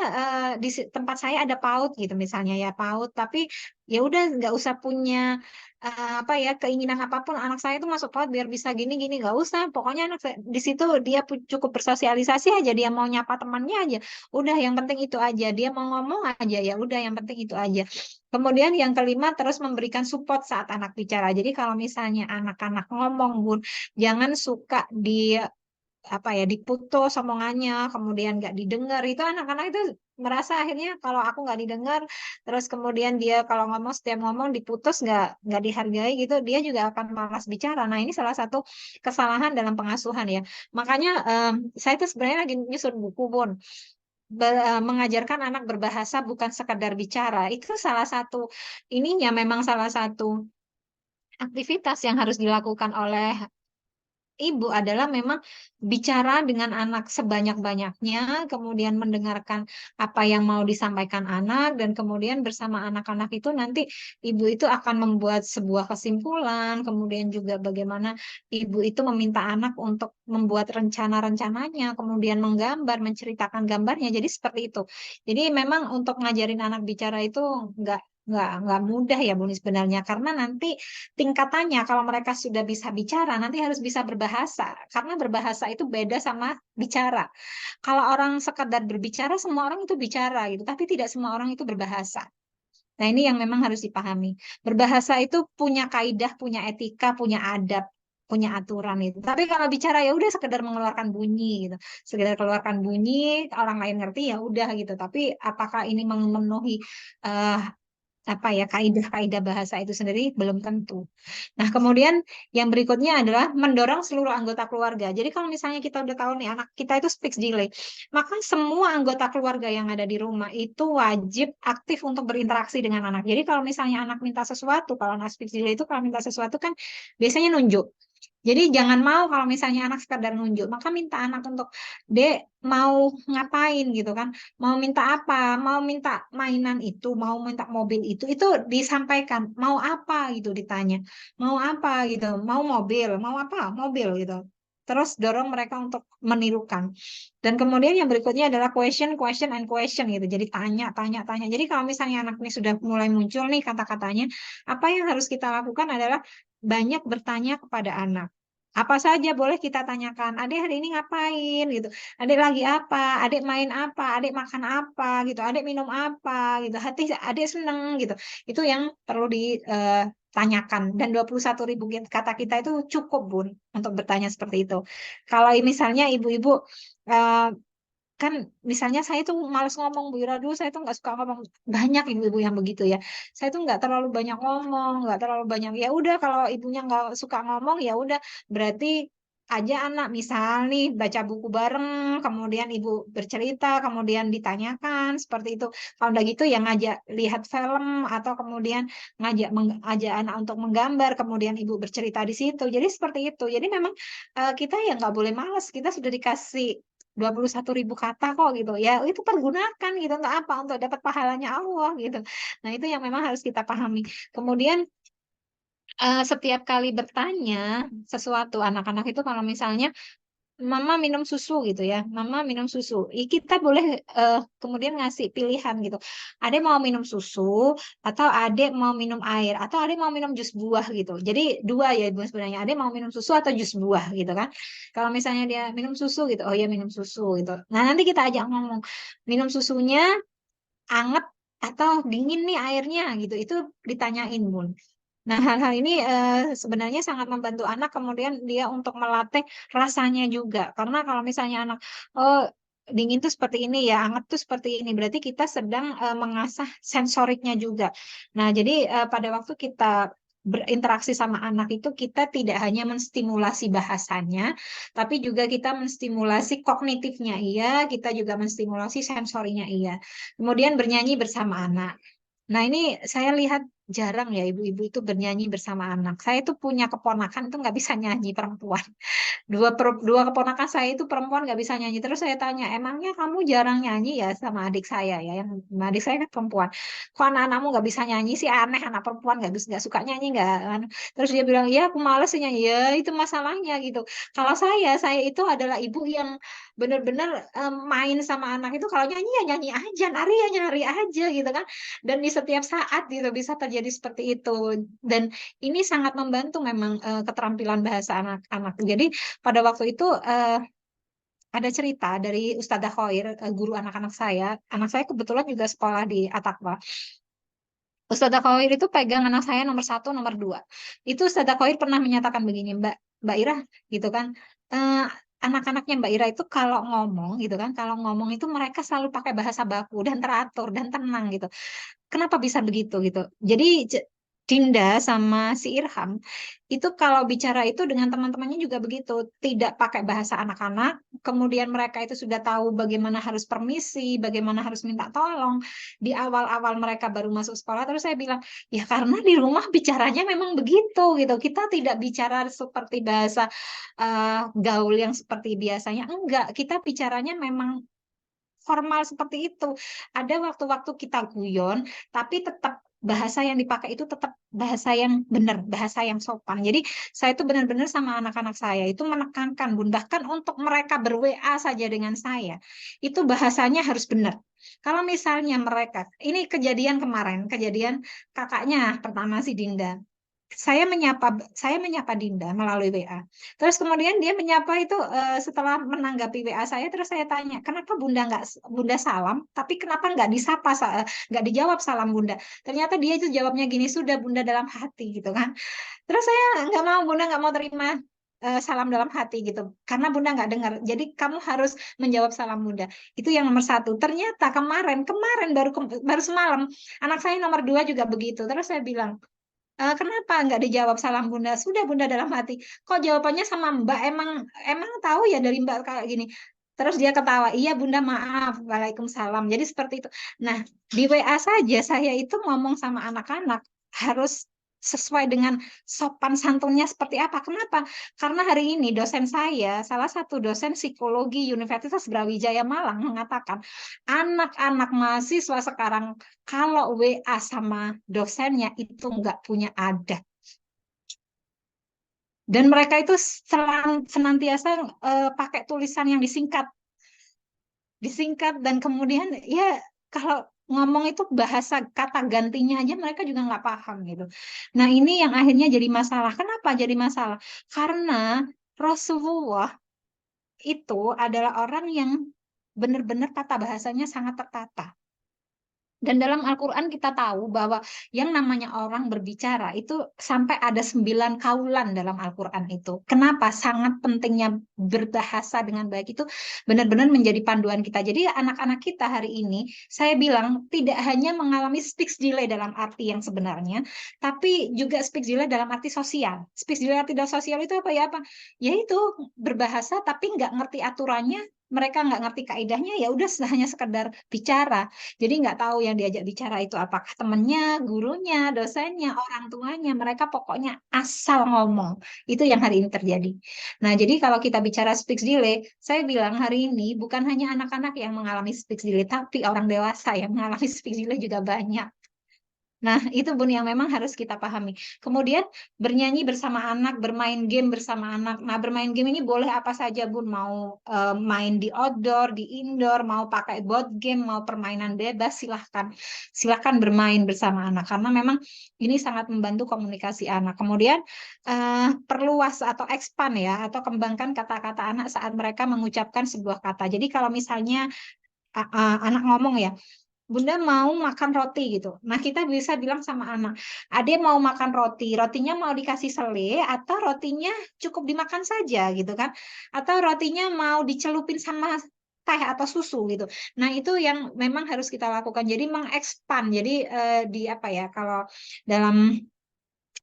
S2: di tempat saya ada PAUD gitu misalnya ya PAUD, tapi ya udah nggak usah punya apa ya keinginan apapun anak saya itu masuk PAUD biar bisa gini-gini nggak usah. Pokoknya di situ dia cukup bersosialisasi aja, dia mau nyapa temannya aja. Udah yang penting itu aja. Dia mau ngomong aja ya udah yang penting itu aja. Kemudian yang kelima terus memberikan support saat anak bicara. Jadi kalau misalnya anak-anak ngomong Bun, jangan suka di apa ya diputus omongannya kemudian nggak didengar itu anak-anak itu merasa akhirnya kalau aku nggak didengar terus kemudian dia kalau ngomong setiap ngomong diputus nggak dihargai gitu dia juga akan malas bicara. Nah ini salah satu kesalahan dalam pengasuhan ya makanya saya tuh sebenarnya lagi nyusun buku Bun. Mengajarkan anak berbahasa bukan sekadar bicara itu salah satu ininya memang salah satu aktivitas yang harus dilakukan oleh ibu adalah memang bicara dengan anak sebanyak-banyaknya, kemudian mendengarkan apa yang mau disampaikan anak, dan kemudian bersama anak-anak itu nanti ibu itu akan membuat sebuah kesimpulan, kemudian juga bagaimana ibu itu meminta anak untuk membuat rencana-rencananya, kemudian menggambar, menceritakan gambarnya. Jadi seperti itu. Jadi memang untuk ngajarin anak bicara itu nggak mudah ya Buni sebenarnya karena nanti tingkatannya kalau mereka sudah bisa bicara nanti harus bisa berbahasa karena berbahasa itu beda sama bicara. Kalau orang sekadar berbicara semua orang itu bicara gitu tapi tidak semua orang itu berbahasa. Nah, ini yang memang harus dipahami. Berbahasa itu punya kaidah, punya etika, punya adab, punya aturan itu. Tapi kalau bicara ya udah sekedar mengeluarkan bunyi gitu. Sekedar keluarkan bunyi, orang lain ngerti ya udah gitu. Tapi apakah ini memenuhi eh, apa ya kaidah-kaidah bahasa itu sendiri belum tentu. Nah, kemudian yang berikutnya adalah mendorong seluruh anggota keluarga. Jadi kalau misalnya kita udah tahu nih anak kita itu speech delay, maka semua anggota keluarga yang ada di rumah itu wajib aktif untuk berinteraksi dengan anak. Jadi kalau misalnya anak minta sesuatu, kalau anak speech delay itu kalau minta sesuatu kan biasanya nunjuk. Jadi jangan mau kalau misalnya anak sekadar nunjuk, maka minta anak untuk Dek mau ngapain gitu kan, mau minta apa, mau minta mainan itu, mau minta mobil itu disampaikan, mau apa gitu ditanya, mau apa gitu, mau mobil, mau apa, mobil gitu. terus dorong mereka untuk menirukan. Dan kemudian yang berikutnya adalah question, question, and question gitu. Jadi tanya, tanya, tanya. Jadi kalau misalnya anak ini sudah mulai muncul nih kata-katanya, apa yang harus kita lakukan adalah banyak bertanya kepada anak. Apa saja boleh kita tanyakan. Adik hari ini ngapain gitu. Adik lagi apa? Adik main apa? Adik makan apa gitu. Adik minum apa gitu. Hati adik seneng gitu. Itu yang perlu ditanyakan. Dan 21.000 kata kita itu cukup, Bun, untuk bertanya seperti itu. Kalau misalnya ibu-ibu eh, kan misalnya saya tuh males ngomong Bu Ira, dulu saya tuh nggak suka ngomong, banyak ibu-ibu yang begitu ya, saya tuh nggak terlalu banyak ngomong, nggak terlalu banyak, ya udah kalau ibunya nggak suka ngomong ya udah berarti aja anak misal nih baca buku bareng, kemudian ibu bercerita, kemudian ditanyakan seperti itu. Kalau udah gitu ya ngajak lihat film atau kemudian ngajak anak untuk menggambar, kemudian ibu bercerita di situ. Jadi seperti itu. Jadi memang kita ya nggak boleh malas, kita sudah dikasih 21.000 kata kok gitu ya, itu pergunakan gitu untuk apa, untuk dapat pahalanya Allah gitu. Nah itu yang memang harus kita pahami. Kemudian setiap kali bertanya sesuatu anak-anak itu, kalau misalnya Mama minum susu gitu ya, Mama minum susu. Kita boleh kemudian ngasih pilihan gitu. Adek mau minum susu, atau adek mau minum air, atau adek mau minum jus buah gitu. Jadi dua ya ibu sebenarnya. Adek mau minum susu atau jus buah gitu kan. Kalau misalnya dia minum susu gitu, oh ya minum susu gitu. Nah nanti kita ajak ngomong, minum susunya anget atau dingin nih airnya gitu. Itu ditanyain, Bun. Nah, hal-hal ini sebenarnya sangat membantu anak kemudian dia untuk melatih rasanya juga. Karena kalau misalnya anak, oh dingin tuh seperti ini ya, hangat tuh seperti ini, berarti kita sedang mengasah sensoriknya juga. Nah, jadi pada waktu kita berinteraksi sama anak itu kita tidak hanya menstimulasi bahasanya, tapi juga kita menstimulasi kognitifnya iya, kita juga menstimulasi sensorinya iya. Kemudian bernyanyi bersama anak. Nah, ini saya lihat jarang ya ibu-ibu itu bernyanyi bersama anak. Saya itu punya keponakan itu nggak bisa nyanyi, perempuan. Dua keponakan saya itu perempuan nggak bisa nyanyi. Terus saya tanya, emangnya kamu jarang nyanyi ya sama adik saya ya? Yang adik saya kan perempuan. Kok anak-anakmu nggak bisa nyanyi sih? Aneh, anak perempuan nggak suka nyanyi nggak? Terus dia bilang, ya aku males sih nyanyi. Ya itu masalahnya gitu. Kalau saya itu adalah ibu yang benar-benar main sama anak itu, kalau nyanyi ya nyanyi aja, nari ya nari aja gitu kan. Dan di setiap saat gitu bisa terjadi seperti itu. Dan ini sangat membantu memang keterampilan bahasa anak-anak. Jadi pada waktu itu ada cerita dari Ustadzah Khoir, guru anak-anak saya. Anak saya kebetulan juga sekolah di Atakwa. Ustadzah Khoir itu pegang anak saya nomor satu, nomor dua. Itu Ustadzah Khoir pernah menyatakan begini, Mbak Ira, gitu kan. eh, Anak-anaknya Mbak Ira itu kalau ngomong gitu kan, kalau ngomong itu mereka selalu pakai bahasa baku dan teratur dan tenang gitu. Kenapa bisa begitu gitu? Jadi Dinda sama si Irham itu kalau bicara itu dengan teman-temannya juga begitu, tidak pakai bahasa anak-anak. Kemudian mereka itu sudah tahu bagaimana harus permisi, bagaimana harus minta tolong. Di awal-awal mereka baru masuk sekolah, terus saya bilang, ya karena di rumah bicaranya memang begitu gitu. Kita tidak bicara seperti bahasa gaul yang seperti biasanya. Enggak, kita bicaranya memang formal seperti itu. Ada waktu-waktu kita guyon, tapi tetap bahasa yang dipakai itu tetap bahasa yang benar, bahasa yang sopan. Jadi saya itu benar-benar sama anak-anak saya itu menekankan, Bun, bahkan untuk mereka ber-WA saja dengan saya, itu bahasanya harus benar. Kalau misalnya mereka, ini kejadian kemarin, kejadian kakaknya pertama si Dinda, saya menyapa Dinda melalui WA. Terus kemudian dia menyapa itu setelah menanggapi WA saya, terus saya tanya, kenapa Bunda salam, tapi kenapa nggak disapa, nggak dijawab salam Bunda? Ternyata dia itu jawabnya gini, sudah Bunda dalam hati gitu kan. Terus saya nggak mau, Bunda nggak mau terima salam dalam hati gitu, karena Bunda nggak dengar. Jadi kamu harus menjawab salam Bunda. Itu yang nomor satu. Ternyata kemarin, kemarin baru semalam, anak saya nomor dua juga begitu. Terus saya bilang, kenapa nggak dijawab salam Bunda? Sudah Bunda dalam hati. Kok jawabannya sama Mbak? Emang emang tahu ya dari Mbak kayak gini. Terus dia ketawa, iya Bunda maaf, Waalaikumsalam. Jadi seperti itu. Nah, di WA saja saya itu ngomong sama anak-anak harus sesuai dengan sopan santunnya seperti apa. Kenapa? Karena hari ini dosen saya, salah satu dosen psikologi Universitas Brawijaya Malang mengatakan, anak-anak mahasiswa sekarang kalau WA sama dosennya itu nggak punya adab. Dan mereka itu senantiasa pakai tulisan yang disingkat dan kemudian ya kalau ngomong itu bahasa kata gantinya aja mereka juga nggak paham gitu. Nah ini yang akhirnya jadi masalah. Kenapa jadi masalah? Karena Rasulullah itu adalah orang yang benar-benar tata bahasanya sangat tertata. Dan dalam Al-Quran kita tahu bahwa yang namanya orang berbicara itu sampai ada 9 kaulan dalam Al-Quran itu. Kenapa? Sangat pentingnya berbahasa dengan baik itu benar-benar menjadi panduan kita. Jadi anak-anak kita hari ini, saya bilang tidak hanya mengalami speech delay dalam arti yang sebenarnya, tapi juga speech delay dalam arti sosial. Speech delay arti sosial itu apa ya? Apa? Yaitu berbahasa tapi nggak ngerti aturannya, mereka nggak ngerti kaidahnya, ya udah hanya sekedar bicara. Jadi nggak tahu yang diajak bicara itu apakah temannya, gurunya, dosennya, orang tuanya. Mereka pokoknya asal ngomong. Itu yang hari ini terjadi. Nah, jadi kalau kita bicara speech delay, saya bilang hari ini bukan hanya anak-anak yang mengalami speech delay, tapi orang dewasa yang mengalami speech delay juga banyak. Nah, itu Bun yang memang harus kita pahami. Kemudian bernyanyi bersama anak, bermain game bersama anak. Nah, bermain game ini boleh apa saja Bun, mau main di outdoor, di indoor, mau pakai board game, mau permainan bebas, silahkan. Silahkan bermain bersama anak karena memang ini sangat membantu komunikasi anak. Kemudian perluas atau expand ya, atau kembangkan kata-kata anak saat mereka mengucapkan sebuah kata. Jadi kalau misalnya anak ngomong ya, Bunda mau makan roti gitu. Nah, kita bisa bilang sama anak, Ade mau makan roti, rotinya mau dikasih sele atau rotinya cukup dimakan saja gitu kan? Atau rotinya mau dicelupin sama teh atau susu gitu. Nah, itu yang memang harus kita lakukan. Jadi mengekspan. Jadi di apa ya? Kalau dalam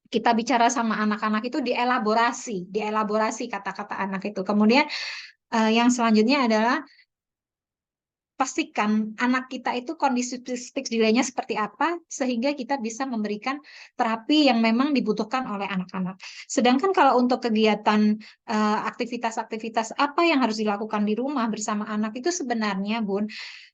S2: kita bicara sama anak-anak itu dielaborasi kata-kata anak itu. Kemudian yang selanjutnya adalah pastikan anak kita itu kondisi fisik delaynya seperti apa sehingga kita bisa memberikan terapi yang memang dibutuhkan oleh anak-anak. Sedangkan kalau untuk kegiatan aktivitas-aktivitas apa yang harus dilakukan di rumah bersama anak itu sebenarnya Bun,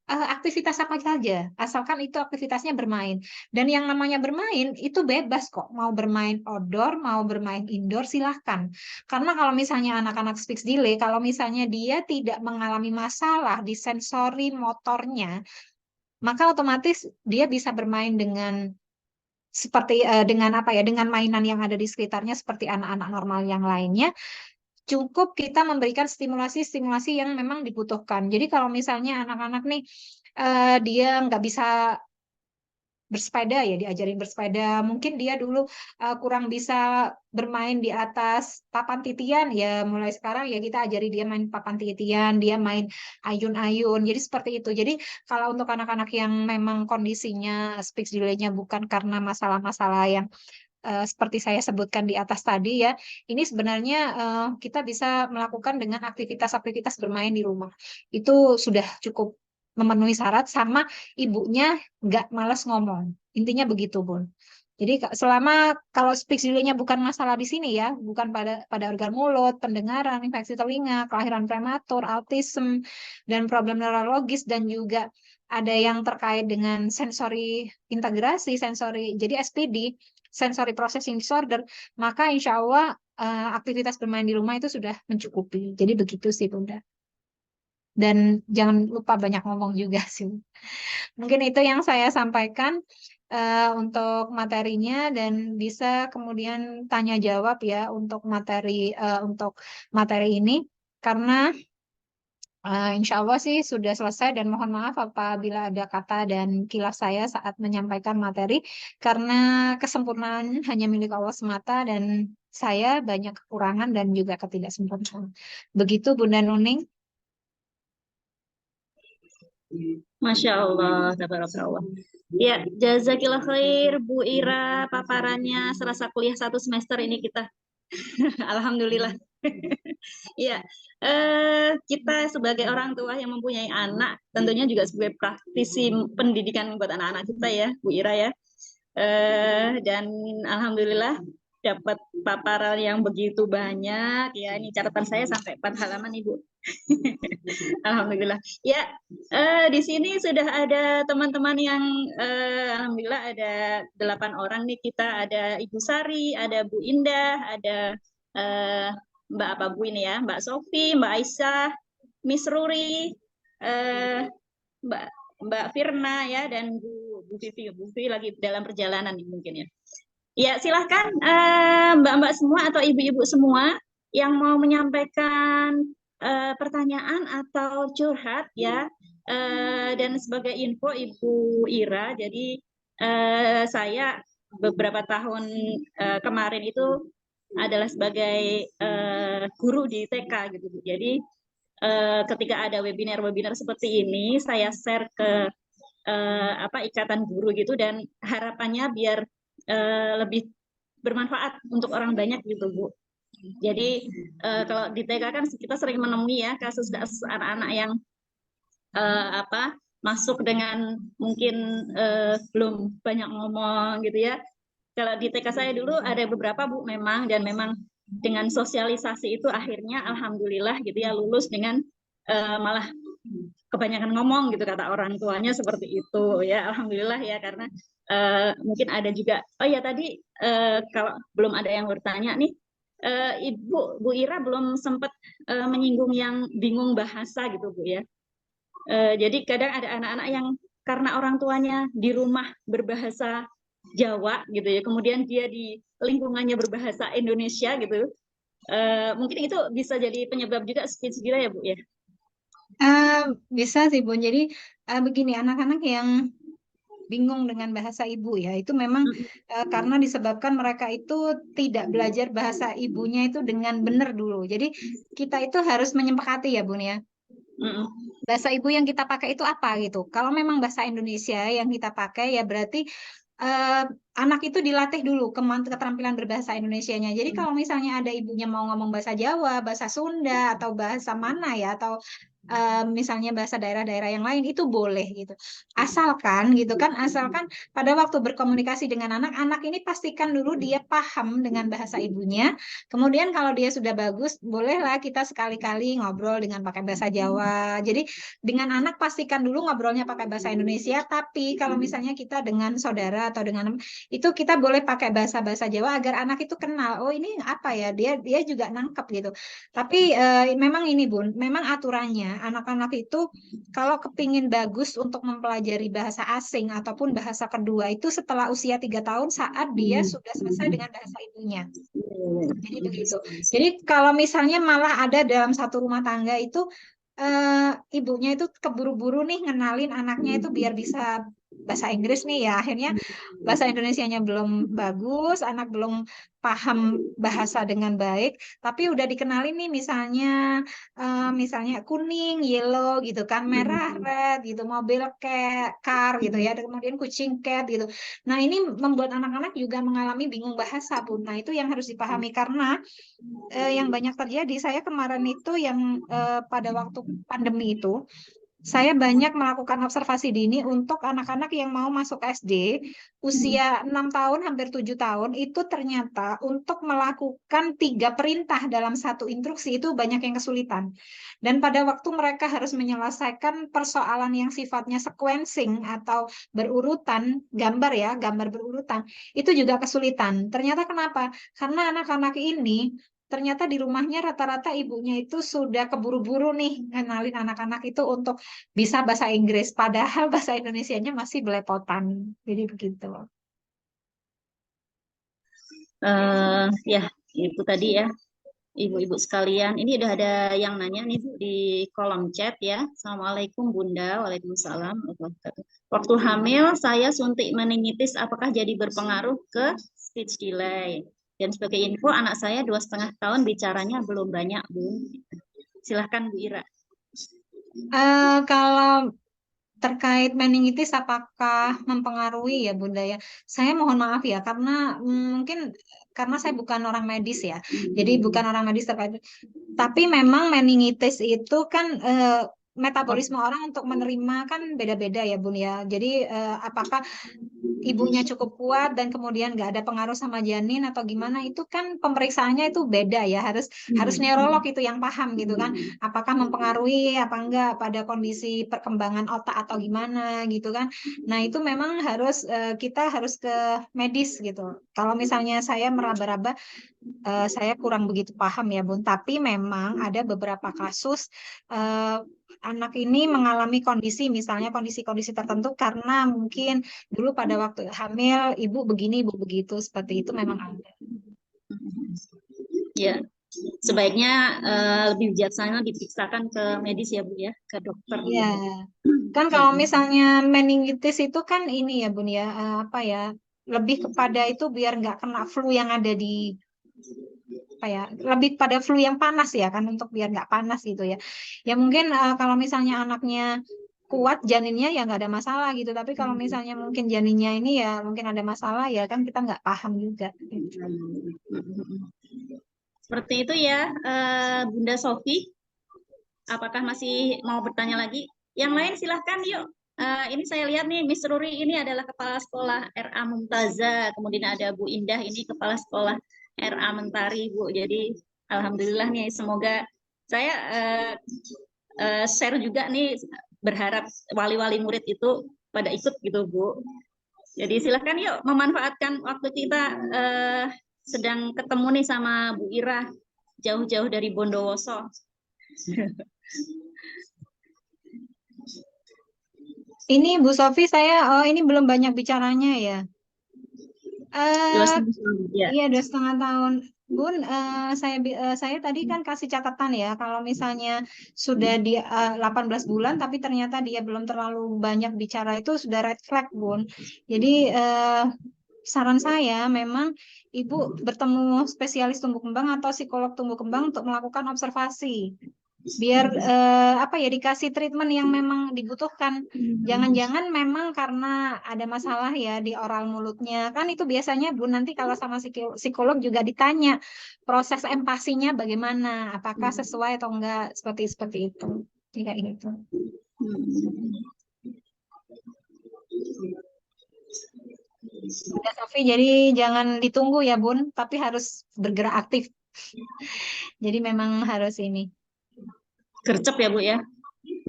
S2: aktivitas apa saja, asalkan itu aktivitasnya bermain. Dan yang namanya bermain itu bebas kok, mau bermain outdoor, mau bermain indoor, silahkan. Karena kalau misalnya anak-anak speech delay, kalau misalnya dia tidak mengalami masalah di sensori motornya, maka otomatis dia bisa bermain dengan seperti dengan apa ya, dengan mainan yang ada di sekitarnya seperti anak-anak normal yang lainnya. Cukup kita memberikan stimulasi-stimulasi yang memang dibutuhkan. Jadi kalau misalnya anak-anak nih dia nggak bisa bersepeda ya diajarin bersepeda, mungkin dia dulu kurang bisa bermain di atas papan titian ya, mulai sekarang ya kita ajari dia main papan titian, dia main ayun-ayun, jadi seperti itu. Jadi kalau untuk anak-anak yang memang kondisinya speech delay-nya bukan karena masalah-masalah yang seperti saya sebutkan di atas tadi ya, ini sebenarnya kita bisa melakukan dengan aktivitas-aktivitas bermain di rumah. Itu sudah cukup memenuhi syarat sama ibunya nggak malas ngomong. Intinya begitu, Bun. Jadi selama kalau speech delay-nya bukan masalah di sini ya, bukan pada organ mulut, pendengaran, infeksi telinga, kelahiran prematur, autism, dan problem neurologis, dan juga ada yang terkait dengan sensori integrasi, sensori, jadi SPD, sensory processing disorder, maka insya Allah aktivitas bermain di rumah itu sudah mencukupi. Jadi begitu sih Bunda. Dan jangan lupa banyak ngomong juga sih. Mungkin itu yang saya sampaikan untuk materinya dan bisa kemudian tanya jawab ya untuk materi ini karena insya Allah sih sudah selesai dan mohon maaf apabila ada kata dan kilaf saya saat menyampaikan materi karena kesempurnaan hanya milik Allah semata dan saya banyak kekurangan dan juga ketidaksempurnaan. Begitu Bunda Nuning.
S1: Masya Allah, tabarakallah. Ya, jazakillah khair Bu Ira paparannya serasa kuliah 1 semester ini kita. Alhamdulillah. Ya, kita sebagai orang tua yang mempunyai anak, tentunya juga sebagai praktisi pendidikan buat anak-anak kita ya, Bu Ira ya. Dan alhamdulillah dapat paparan yang begitu banyak. Ya, ini catatan saya sampai 4 halaman Ibu. Alhamdulillah. Ya, di sini sudah ada teman-teman yang alhamdulillah ada 8 orang nih kita. Ada Ibu Sari, ada Bu Indah, ada eh, Mbak apa Bu ini ya, Mbak Sofi, Mbak Aisyah, Miss Ruri, eh, Mbak Mbak Firna ya, dan Bu Vivi. Bu Vivi lagi dalam perjalanan nih mungkin ya. Ya, silahkan Mbak-mbak semua atau ibu-ibu semua yang mau menyampaikan pertanyaan atau curhat ya. Dan sebagai info Ibu Ira, jadi saya beberapa tahun kemarin itu adalah sebagai guru di TK gitu Bu. Jadi ketika ada webinar-webinar seperti ini, saya share ke ikatan guru gitu, dan harapannya biar lebih bermanfaat untuk orang banyak gitu Bu. Jadi kalau di TK kan kita sering menemui ya kasus-kasus anak-anak yang masuk dengan mungkin belum banyak ngomong gitu ya. Kalau di TK saya dulu ada beberapa Bu memang, dan memang dengan sosialisasi itu akhirnya alhamdulillah gitu ya lulus dengan malah kebanyakan ngomong gitu kata orang tuanya seperti itu ya, alhamdulillah ya. Karena mungkin ada juga, oh ya tadi kalau belum ada yang bertanya nih, Bu Ira belum sempat menyinggung yang bingung bahasa gitu Bu ya. Jadi kadang ada anak-anak yang karena orang tuanya di rumah berbahasa Jawa gitu ya, kemudian dia di lingkungannya berbahasa Indonesia gitu, mungkin itu bisa jadi penyebab juga speech delay ya Bu ya.
S2: Bisa sih, Bun. Jadi begini, anak-anak yang bingung dengan bahasa ibu ya, itu memang karena disebabkan mereka itu tidak belajar bahasa ibunya itu dengan benar dulu. Jadi kita itu harus menyepakati ya, Bun ya. Bahasa ibu yang kita pakai itu apa gitu. Kalau memang bahasa Indonesia yang kita pakai ya berarti eh, anak itu dilatih dulu keterampilan berbahasa Indonesianya. Jadi kalau misalnya ada ibunya mau ngomong bahasa Jawa, bahasa Sunda, atau bahasa mana ya, atau misalnya bahasa daerah-daerah yang lain itu boleh gitu. Asalkan pada waktu berkomunikasi dengan anak, anak ini pastikan dulu dia paham dengan bahasa ibunya. Kemudian kalau dia sudah bagus, bolehlah kita sekali-kali ngobrol dengan pakai bahasa Jawa. Jadi dengan anak pastikan dulu ngobrolnya pakai bahasa Indonesia, tapi kalau misalnya kita dengan saudara atau dengan itu kita boleh pakai bahasa-bahasa Jawa agar anak itu kenal, oh ini apa ya, dia juga nangkep gitu. Tapi memang ini Bun, memang aturannya anak-anak itu kalau kepingin bagus untuk mempelajari bahasa asing ataupun bahasa kedua itu setelah usia 3 tahun saat dia sudah selesai dengan bahasa ibunya. Jadi begitu. Jadi kalau misalnya malah ada dalam satu rumah tangga itu ibunya itu keburu-buru nih ngenalin anaknya itu biar bisa bahasa Inggris nih ya, akhirnya bahasa Indonesianya belum bagus, anak belum paham bahasa dengan baik, tapi udah dikenalin nih misalnya kuning, yellow gitu kan, merah, red gitu, mobil kayak car gitu ya, kemudian kucing cat gitu. Nah ini membuat anak-anak juga mengalami bingung bahasa Bun. Nah itu yang harus dipahami karena yang banyak terjadi, saya kemarin itu yang pada waktu pandemi itu, saya banyak melakukan observasi dini untuk anak-anak yang mau masuk SD, usia 6 tahun, hampir 7 tahun, itu ternyata untuk melakukan 3 perintah dalam satu instruksi itu banyak yang kesulitan. Dan pada waktu mereka harus menyelesaikan persoalan yang sifatnya sequencing atau berurutan, gambar ya, gambar berurutan, itu juga kesulitan. Ternyata kenapa? Karena anak-anak ini ternyata di rumahnya rata-rata ibunya itu sudah keburu-buru nih ngenalin anak-anak itu untuk bisa bahasa Inggris, padahal bahasa Indonesianya masih belepotan. Jadi begitu.
S1: Ya, itu tadi ya, ibu-ibu sekalian. Ini udah ada yang nanya nih Bu di kolom chat ya. Assalamualaikum Bunda, Waalaikumsalam. Waktu hamil saya suntik meningitis, apakah jadi berpengaruh ke speech delay? Dan sebagai info, anak saya 2,5 tahun bicaranya belum banyak Bu. Silahkan Bu Ira.
S2: Kalau terkait meningitis apakah mempengaruhi ya Bunda ya? Saya mohon maaf ya karena mungkin karena saya bukan orang medis ya. Jadi bukan orang medis terkait. Tapi memang meningitis itu kan metabolisme orang untuk menerima kan beda-beda ya Bun ya. Jadi apakah ibunya cukup kuat dan kemudian nggak ada pengaruh sama janin atau gimana, itu kan pemeriksaannya itu beda ya, harus neurolog itu yang paham gitu kan, apakah mempengaruhi apa enggak pada kondisi perkembangan otak atau gimana gitu kan. Nah itu memang harus kita harus ke medis gitu. Kalau misalnya saya meraba-raba, saya kurang begitu paham ya Bun, tapi memang ada beberapa kasus anak ini mengalami kondisi, misalnya kondisi-kondisi tertentu karena mungkin dulu pada waktu hamil ibu begini, ibu begitu, seperti itu memang ada.
S1: Ya, sebaiknya lebih bijaksana diperiksakan ke medis ya Bu ya, ke dokter.
S2: Iya, kan kalau misalnya meningitis itu kan ini ya Bun ya, apa ya, lebih kepada itu biar nggak kena flu yang ada di apa ya, lebih pada flu yang panas ya kan, untuk biar nggak panas gitu ya. Ya mungkin kalau misalnya anaknya kuat janinnya ya nggak ada masalah gitu, tapi kalau misalnya mungkin janinnya ini ya mungkin ada masalah ya kan, kita nggak paham juga gitu.
S1: Seperti itu ya, Bunda Sofi. Apakah masih mau bertanya lagi? Yang lain silahkan yuk. Ini saya lihat nih, Miss Ruri ini adalah Kepala Sekolah RA Mumtaza, kemudian ada Bu Indah ini Kepala Sekolah RA Mentari, Bu. Jadi Alhamdulillah nih, semoga saya share juga nih, berharap wali-wali murid itu pada ikut gitu, Bu. Jadi silahkan yuk memanfaatkan waktu kita sedang ketemu nih sama Bu Ira, jauh-jauh dari Bondowoso.
S2: Ini Bu Sofi, saya ini belum banyak bicaranya ya.
S1: Ya.
S2: Iya, 2,5 tahun. Bun, saya tadi kan kasih catatan ya, kalau misalnya sudah di 18 bulan, tapi ternyata dia belum terlalu banyak bicara, itu sudah red flag, Bun. Jadi, saran saya memang Ibu bertemu spesialis tumbuh kembang atau psikolog tumbuh kembang untuk melakukan observasi. Biar apa ya, dikasih treatment yang memang dibutuhkan. Jangan-jangan memang karena ada masalah ya di oral mulutnya. Kan itu biasanya Bu, nanti kalau sama psikolog juga ditanya proses empasinya bagaimana, apakah sesuai atau enggak, seperti seperti itu. Jika itu. Bunda Sofi, jadi jangan ditunggu ya Bun, tapi harus bergerak aktif. Jadi memang harus ini.
S1: Gercep ya Bu ya.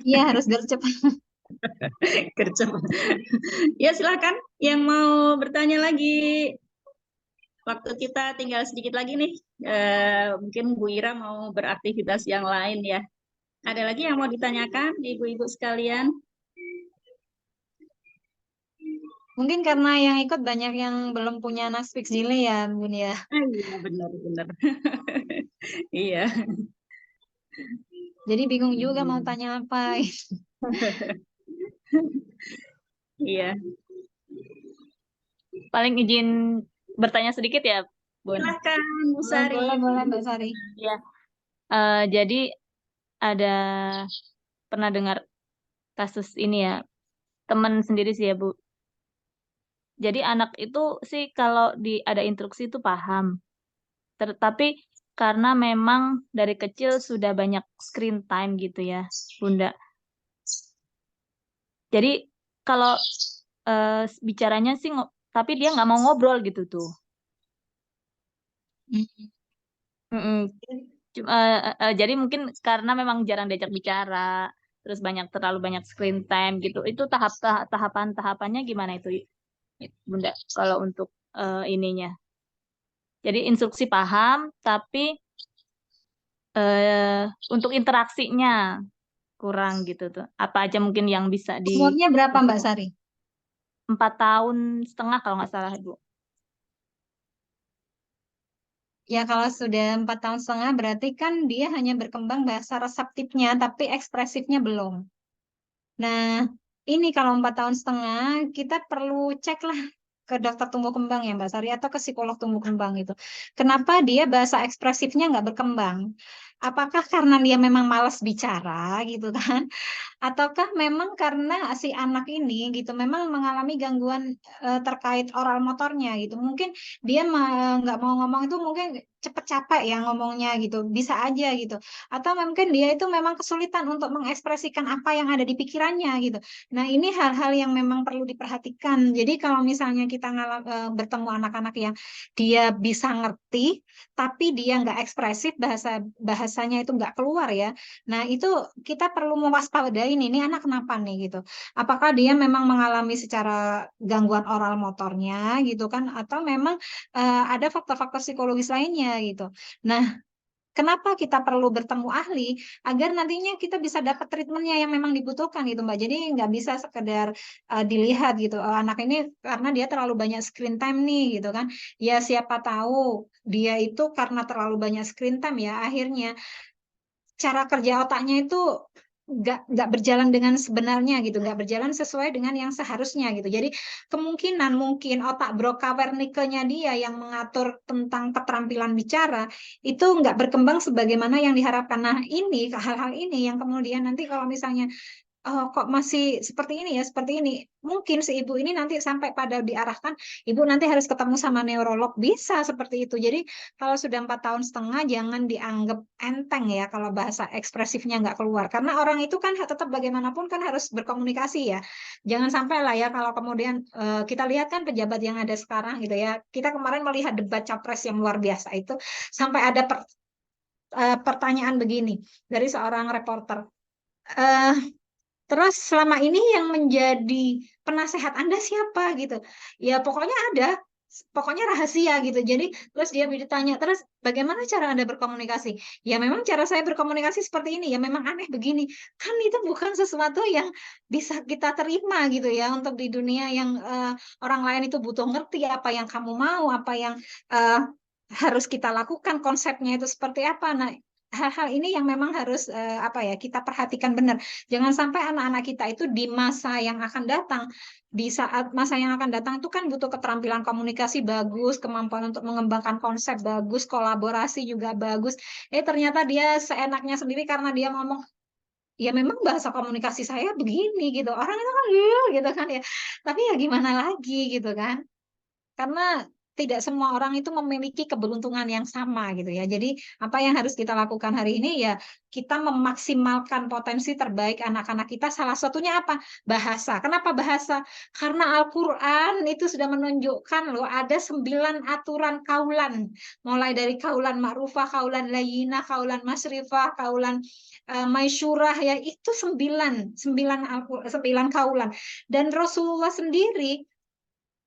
S2: Iya, harus gercep.
S1: Gercep. Ya silakan yang mau bertanya lagi. Waktu kita tinggal sedikit lagi nih. Mungkin Bu Ira mau beraktivitas yang lain ya. Ada lagi yang mau ditanyakan ibu-ibu sekalian?
S2: Mungkin karena yang ikut banyak yang belum punya anak speak Zile ya Bun ya.
S1: Iya benar-benar. Iya.
S2: Jadi bingung juga mau tanya apa.
S1: Iya. Paling izin bertanya sedikit ya, Bun. Silakan, Bu Sari.
S2: Boleh Mbak Sari.
S1: Ya. Jadi ada pernah dengar kasus ini ya, teman sendiri sih ya, Bu. Jadi anak itu sih kalau ada instruksi itu paham. Tetapi karena memang dari kecil sudah banyak screen time gitu ya, Bunda. Jadi kalau bicaranya sih, tapi dia nggak mau ngobrol gitu tuh. Jadi mungkin karena memang jarang diajak bicara, terus terlalu banyak screen time gitu. Itu tahapan-tahapannya gimana itu, Bunda? Kalau untuk ininya. Jadi instruksi paham, tapi untuk interaksinya kurang gitu tuh. Apa aja mungkin yang bisa
S2: Umurnya berapa Mbak Sari?
S1: 4 tahun setengah kalau nggak salah, Bu.
S2: Ya kalau sudah 4 tahun setengah berarti kan dia hanya berkembang bahasa reseptifnya, tapi ekspresifnya belum. Nah, ini kalau 4 tahun setengah kita perlu cek lah ke dokter tumbuh kembang ya Mbak Sari, atau ke psikolog tumbuh kembang itu. Kenapa dia bahasa ekspresifnya nggak berkembang? Apakah karena dia memang malas bicara gitu kan? Ataukah memang karena si anak ini gitu memang mengalami gangguan terkait oral motornya gitu. Mungkin dia nggak mau ngomong itu mungkin cepet capek ya ngomongnya gitu. Bisa aja gitu. Atau mungkin dia itu memang kesulitan untuk mengekspresikan apa yang ada di pikirannya gitu. Nah, ini hal-hal yang memang perlu diperhatikan. Jadi kalau misalnya kita bertemu anak-anak yang dia bisa ngerti, tapi dia nggak ekspresif, bahasanya itu nggak keluar ya. Nah, itu kita perlu mewaspadai ini anak kenapa nih gitu. Apakah dia memang mengalami secara gangguan oral motornya gitu kan, atau memang ada faktor-faktor psikologis lainnya gitu. Nah, kenapa kita perlu bertemu ahli agar nantinya kita bisa dapat treatmentnya yang memang dibutuhkan gitu Mbak. Jadi nggak bisa sekedar dilihat gitu. Oh, anak ini karena dia terlalu banyak screen time nih gitu kan. Ya siapa tahu dia itu karena terlalu banyak screen time ya akhirnya cara kerja otaknya itu nggak berjalan dengan sebenarnya gitu, nggak berjalan sesuai dengan yang seharusnya gitu. Jadi kemungkinan mungkin otak Broca Wernicke-nya dia yang mengatur tentang keterampilan bicara itu nggak berkembang sebagaimana yang diharapkan. Nah, ini hal-hal ini yang kemudian nanti kalau misalnya oh, kok masih seperti ini ya, seperti ini. Mungkin si ibu ini nanti sampai pada diarahkan, ibu nanti harus ketemu sama neurolog, bisa seperti itu. Jadi kalau sudah 4 tahun setengah, jangan dianggap enteng ya kalau bahasa ekspresifnya nggak keluar. Karena orang itu kan tetap bagaimanapun kan harus berkomunikasi ya. Jangan sampai lah ya kalau kemudian kita lihat kan pejabat yang ada sekarang gitu ya. Kita kemarin melihat debat capres yang luar biasa itu, sampai ada pertanyaan begini dari seorang reporter. Eh, Terus selama ini yang menjadi penasehat Anda siapa gitu? Ya pokoknya ada, pokoknya rahasia gitu. Jadi terus dia ditanya, terus bagaimana cara Anda berkomunikasi? Ya memang cara saya berkomunikasi seperti ini, ya memang aneh begini. Kan itu bukan sesuatu yang bisa kita terima gitu ya untuk di dunia yang orang lain itu butuh ngerti apa yang kamu mau, apa yang eh, harus kita lakukan, konsepnya itu seperti apa. Nah, hal-hal ini yang memang harus apa ya kita perhatikan benar. Jangan sampai anak-anak kita itu di masa yang akan datang, di saat masa yang akan datang itu kan butuh keterampilan komunikasi bagus, kemampuan untuk mengembangkan konsep bagus, kolaborasi juga bagus. Ternyata dia seenaknya sendiri karena dia ngomong, ya memang bahasa komunikasi saya begini gitu. Orang itu kan gitu kan ya. Tapi ya gimana lagi gitu kan. Karena tidak semua orang itu memiliki keberuntungan yang sama gitu ya. Jadi apa yang harus kita lakukan hari ini ya kita memaksimalkan potensi terbaik anak-anak kita. Salah satunya apa? Bahasa. Kenapa bahasa? Karena Al-Quran itu sudah menunjukkan loh ada 9 aturan kaulan. Mulai dari kaulan ma'rufah, kaulan layyinah, kaulan masrifah, kaulan maisyurah ya itu 9 kaulan. Dan Rasulullah sendiri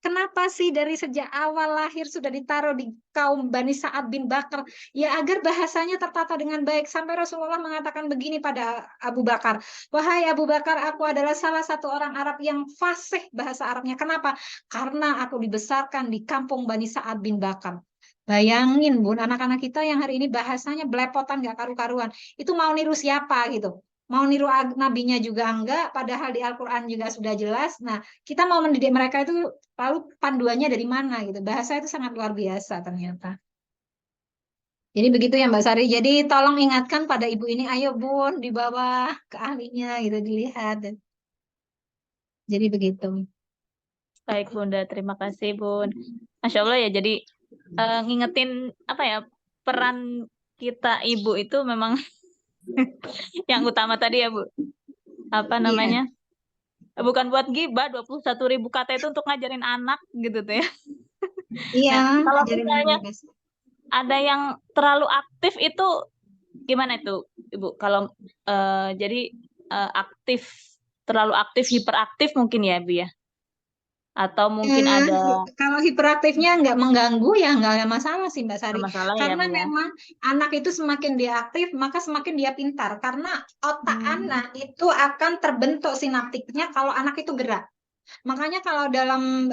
S2: kenapa sih dari sejak awal lahir sudah ditaruh di kaum Bani Sa'ad bin Bakar? Ya agar bahasanya tertata dengan baik. Sampai Rasulullah mengatakan begini pada Abu Bakar. Wahai Abu Bakar, aku adalah salah satu orang Arab yang fasih bahasa Arabnya. Kenapa? Karena aku dibesarkan di kampung Bani Sa'ad bin Bakar. Bayangin Bun, anak-anak kita yang hari ini bahasanya belepotan gak karu-karuan. Itu mau niru siapa gitu? Mau niru nabinya juga enggak, padahal di Al-Quran juga sudah jelas. Nah, kita mau mendidik mereka itu lalu panduannya dari mana gitu. Bahasa itu sangat luar biasa ternyata. Jadi begitu ya Mbak Sari. Jadi tolong ingatkan pada ibu ini, ayo Bun, dibawa ke ahlinya gitu, dilihat. Jadi begitu.
S1: Baik Bunda, terima kasih Bun. Masya Allah ya, jadi ngingetin apa ya, peran kita ibu itu memang yang utama tadi ya Bu. Apa
S2: Iya,
S1: namanya? Bukan buat gibah, 21.000 kata itu untuk ngajarin anak gitu tuh ya.
S2: iya,
S1: Nah, kalau
S2: ajarin anak
S1: misalnya
S2: juga sih.
S1: ada yang terlalu aktif itu gimana itu Ibu? Kalau jadi aktif, terlalu aktif, hiperaktif mungkin ya Bu ya? Atau mungkin
S2: Eh,
S1: ada
S2: Kalau hiperaktifnya nggak mengganggu ya nggak ada masalah sih Mbak Sari.
S1: masalah ya
S2: Karena
S1: Bu ya?
S2: memang anak itu semakin dia aktif maka semakin dia pintar. Karena otak
S1: Hmm.
S2: anak itu akan terbentuk sinaptiknya kalau anak itu gerak. Makanya kalau dalam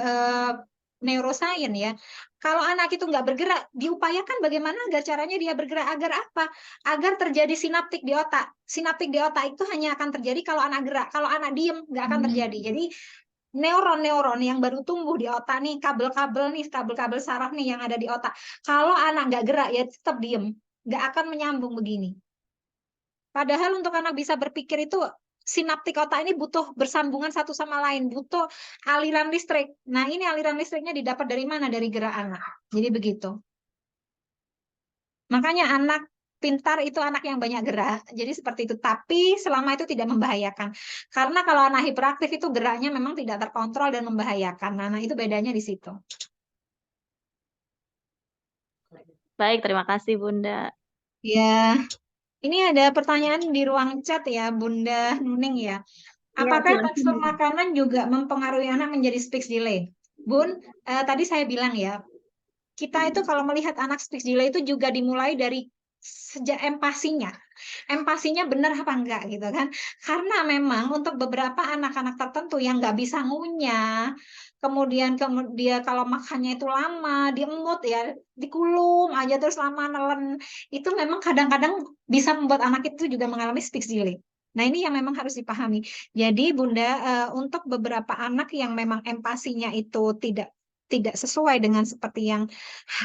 S2: neuroscience ya, kalau anak itu nggak bergerak, diupayakan bagaimana agar caranya dia bergerak agar apa? Agar terjadi sinaptik di otak. Sinaptik di otak itu hanya akan terjadi kalau anak gerak. Kalau anak diem nggak akan terjadi. Jadi neuron-neuron yang baru tumbuh di otak nih, kabel-kabel nih, kabel-kabel saraf nih yang ada di otak. Kalau anak nggak gerak ya tetap diem, nggak akan menyambung begini.
S3: Padahal untuk anak bisa berpikir itu sinaptik otak ini butuh bersambungan satu sama lain, butuh aliran listrik. Nah, ini aliran listriknya didapat dari mana? Dari gerak anak. Jadi begitu. Makanya anak pintar itu anak yang banyak gerak. Jadi seperti itu. Tapi selama itu tidak membahayakan. Karena kalau anak hiperaktif itu geraknya memang tidak terkontrol dan membahayakan. Nah, itu bedanya di situ.
S4: Baik, terima kasih Bunda.
S3: Ya, ini ada pertanyaan di ruang chat ya, Bunda Nuning ya. Apakah tekstur makanan juga mempengaruhi anak menjadi speech delay? Bun, tadi saya bilang ya, kita itu kalau melihat anak speech delay itu juga dimulai dari sejak empasinya. Empasinya benar apa enggak gitu kan. Karena memang untuk beberapa anak-anak tertentu yang nggak bisa ngunyah, kemudian dia kalau makannya itu lama, diemut ya, dikulum aja terus lama nelen, itu memang kadang-kadang bisa membuat anak itu juga mengalami speech delay. Nah, ini yang memang harus dipahami. Jadi, Bunda, untuk beberapa anak yang memang empasinya itu tidak sesuai dengan seperti yang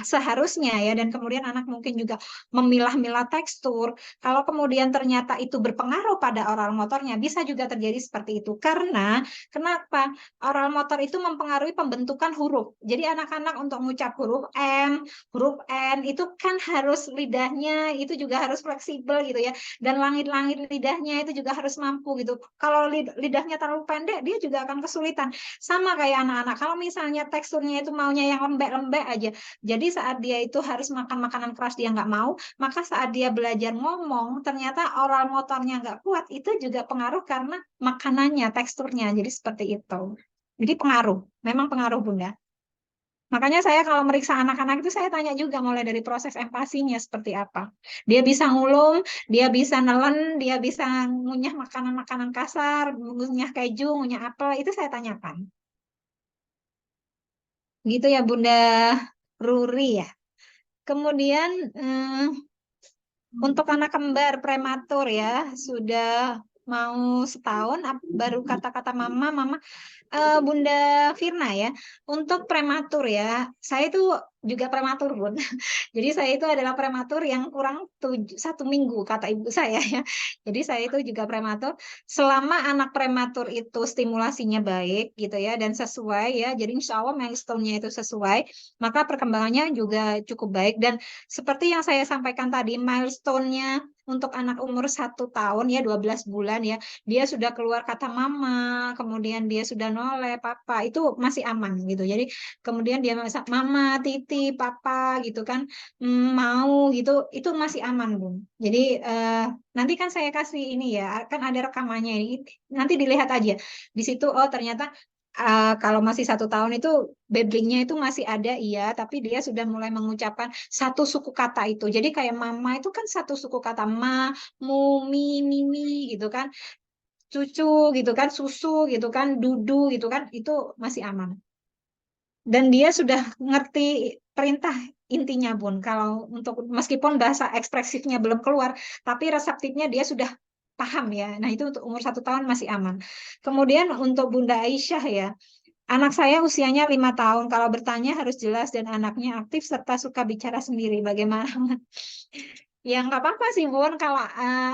S3: seharusnya ya, dan kemudian anak mungkin juga memilah-milah tekstur. Kalau kemudian ternyata itu berpengaruh pada oral motornya, bisa juga terjadi seperti itu. Karena kenapa? Oral motor itu mempengaruhi pembentukan huruf. Jadi anak-anak untuk mengucap huruf M, huruf N itu kan harus lidahnya itu juga harus fleksibel gitu ya. Dan langit-langit lidahnya itu juga harus mampu gitu. Kalau lidahnya terlalu pendek, dia juga akan kesulitan. Sama kayak anak-anak. Kalau misalnya teksturnya itu maunya yang lembek-lembek aja. Jadi saat dia itu harus makan makanan keras dia nggak mau, maka saat dia belajar ngomong, ternyata oral motornya nggak kuat, itu juga pengaruh karena makanannya, teksturnya. Jadi seperti itu. Jadi pengaruh, memang pengaruh Bunda. Makanya saya kalau meriksa anak-anak itu saya tanya juga mulai dari proses empasinya seperti apa. Dia bisa ngulum, dia bisa nelen, dia bisa ngunyah makanan-makanan kasar, ngunyah keju, ngunyah apel, itu saya tanyakan. Gitu ya Bunda Ruri ya. Kemudian untuk anak kembar prematur ya, sudah mau setahun, baru kata-kata mama, mama. Bunda Firna ya, untuk prematur ya, saya itu juga prematur Bun. Jadi saya itu adalah prematur yang kurang 1 minggu kata ibu saya ya. Jadi saya itu juga prematur. Selama anak prematur itu stimulasinya baik gitu ya dan sesuai ya, jadi insya Allah milestone-nya itu sesuai, maka perkembangannya juga cukup baik. Dan seperti yang saya sampaikan tadi, milestone-nya untuk anak umur 1 tahun ya 12 bulan ya, dia sudah keluar kata mama, kemudian dia sudah noleh papa, itu masih aman gitu. Jadi kemudian dia mama, titi, papa gitu kan, mau gitu, itu masih aman Bun. Jadi nanti kan saya kasih ini ya, kan ada rekamannya ini, nanti dilihat aja di situ. Oh ternyata kalau masih 1 tahun itu babblingnya itu masih ada iya, tapi dia sudah mulai mengucapkan satu suku kata itu. Jadi kayak mama itu kan satu suku kata ma, mu, mi, mimi gitu kan, cucu gitu kan, susu gitu kan, dudu gitu kan, itu masih aman. Dan dia sudah ngerti perintah intinya Bun. Kalau untuk meskipun bahasa ekspresifnya belum keluar, tapi reseptifnya dia sudah paham ya. Nah itu untuk umur 1 tahun masih aman. Kemudian untuk Bunda Aisyah ya, anak saya usianya 5 tahun. Kalau bertanya harus jelas dan anaknya aktif serta suka bicara sendiri. Bagaimana? Ya nggak apa-apa sih Bun, kalau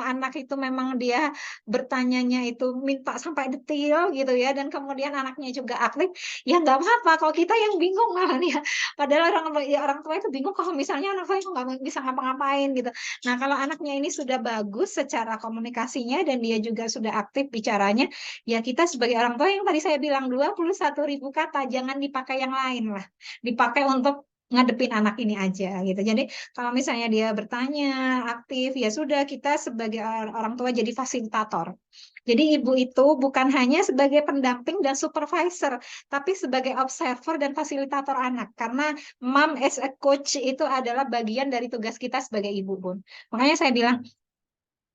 S3: anak itu memang dia bertanyanya itu minta sampai detail gitu ya, dan kemudian anaknya juga aktif, ya nggak apa-apa. Kalau kita yang bingung malah ya, padahal orang tua itu bingung kalau misalnya anak saya kok nggak bisa ngapa-ngapain gitu. Nah kalau anaknya ini sudah bagus secara komunikasinya dan dia juga sudah aktif bicaranya, ya kita sebagai orang tua yang tadi saya bilang 21.000 kata, jangan dipakai yang lain lah, dipakai untuk ngadepin anak ini aja gitu. Jadi kalau misalnya dia bertanya, aktif, ya sudah kita sebagai orang tua jadi fasilitator. Jadi ibu itu bukan hanya sebagai pendamping dan supervisor, tapi sebagai observer dan fasilitator anak. Karena mom as a coach itu adalah bagian dari tugas kita sebagai ibu, Bun. Makanya saya bilang,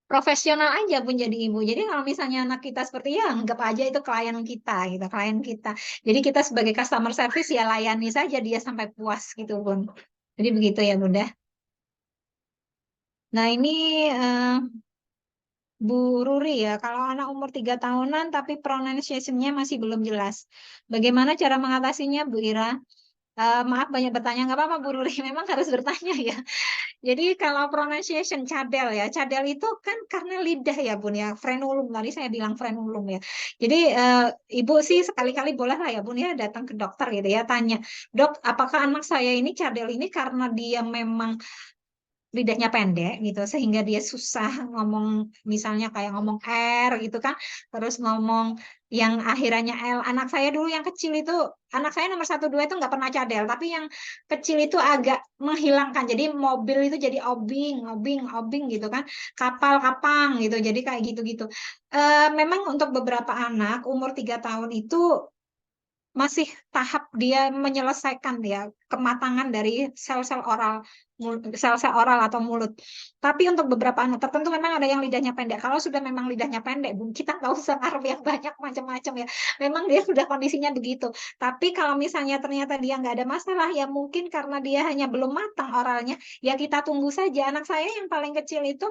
S3: profesional aja pun jadi ibu. Jadi kalau misalnya anak kita seperti ya anggap aja itu klien kita gitu, klien kita. Jadi kita sebagai customer service ya layani saja dia sampai puas gitu, Bun. Jadi begitu ya, Bunda. Nah, ini Bu Ruri ya, kalau anak umur 3 tahunan tapi pronunciation-nya masih belum jelas. Bagaimana cara mengatasinya, Bu Ira? Maaf banyak bertanya, nggak apa-apa Bu Ruri, memang harus bertanya ya. Jadi kalau pronunciation cadel ya, cadel itu kan karena lidah ya Bun ya, frenulum tadi saya bilang frenulum ya. Jadi Ibu sih sekali-kali boleh lah ya Bun ya datang ke dokter gitu ya, tanya, Dok, apakah anak saya ini cadel ini karena dia memang lidahnya pendek gitu sehingga dia susah ngomong, misalnya kayak ngomong R gitu kan, terus ngomong yang akhirannya L. Anak saya dulu yang kecil itu, anak saya nomor 1 2 itu nggak pernah cadel, tapi yang kecil itu agak menghilangkan, jadi mobil itu jadi obing obing obing gitu kan, kapal kapang gitu, jadi kayak gitu-gitu. Memang untuk beberapa anak umur 3 tahun itu masih tahap dia menyelesaikan ya kematangan dari sel-sel oral, sel-sel oral atau mulut. Tapi untuk beberapa anak tertentu memang ada yang lidahnya pendek. Kalau sudah memang lidahnya pendek, Bun, kita nggak usah naruh yang banyak macam-macam ya. Memang dia sudah kondisinya begitu. Tapi kalau misalnya ternyata dia nggak ada masalah, ya mungkin karena dia hanya belum matang oralnya, ya kita tunggu saja. Anak saya yang paling kecil itu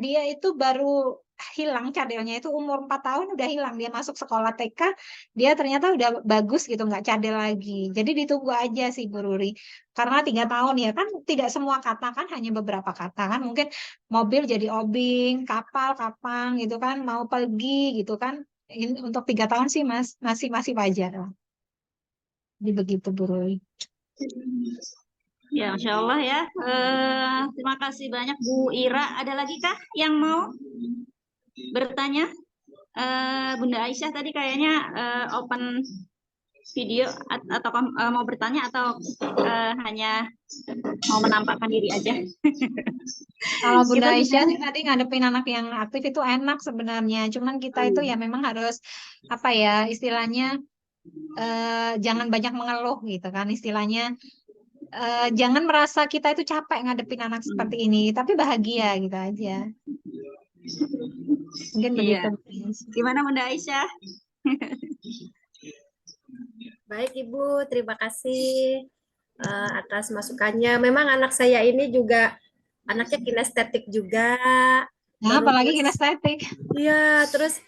S3: dia itu baru hilang cadelnya itu umur 4 tahun udah hilang, dia masuk sekolah TK dia ternyata udah bagus gitu, nggak cadel lagi. Jadi ditunggu aja sih Bu Ruri. Karena 3 tahun ya kan tidak semua kata kan, hanya beberapa kata kan. Mungkin mobil jadi obing, kapal, kapang gitu kan, mau pergi gitu kan. Untuk 3 tahun sih masih masih wajar lah. Jadi begitu Bu Ruri.
S1: Ya, Masya Allah ya. Terima kasih banyak Bu Ira. Ada lagi kah yang mau bertanya? Bunda Aisyah tadi kayaknya open video atau mau bertanya atau hanya mau menampakkan diri aja.
S3: Kalau Bunda
S1: Kita
S3: Aisyah
S1: sudah-
S3: sih tadi ngadepin anak yang aktif itu enak sebenarnya. Cuman kita itu ya memang harus apa ya istilahnya, jangan banyak mengeluh gitu kan istilahnya. Jangan merasa kita itu capek ngadepin anak seperti ini, tapi bahagia gitu aja. Mungkin begitu.
S1: Iya. Gimana Bunda Aisyah?
S5: Baik Ibu, terima kasih atas masukannya. Memang anak saya ini juga anaknya kinestetik juga.
S3: Nah, apalagi
S5: Terus,
S3: kinestetik.
S5: iya, terus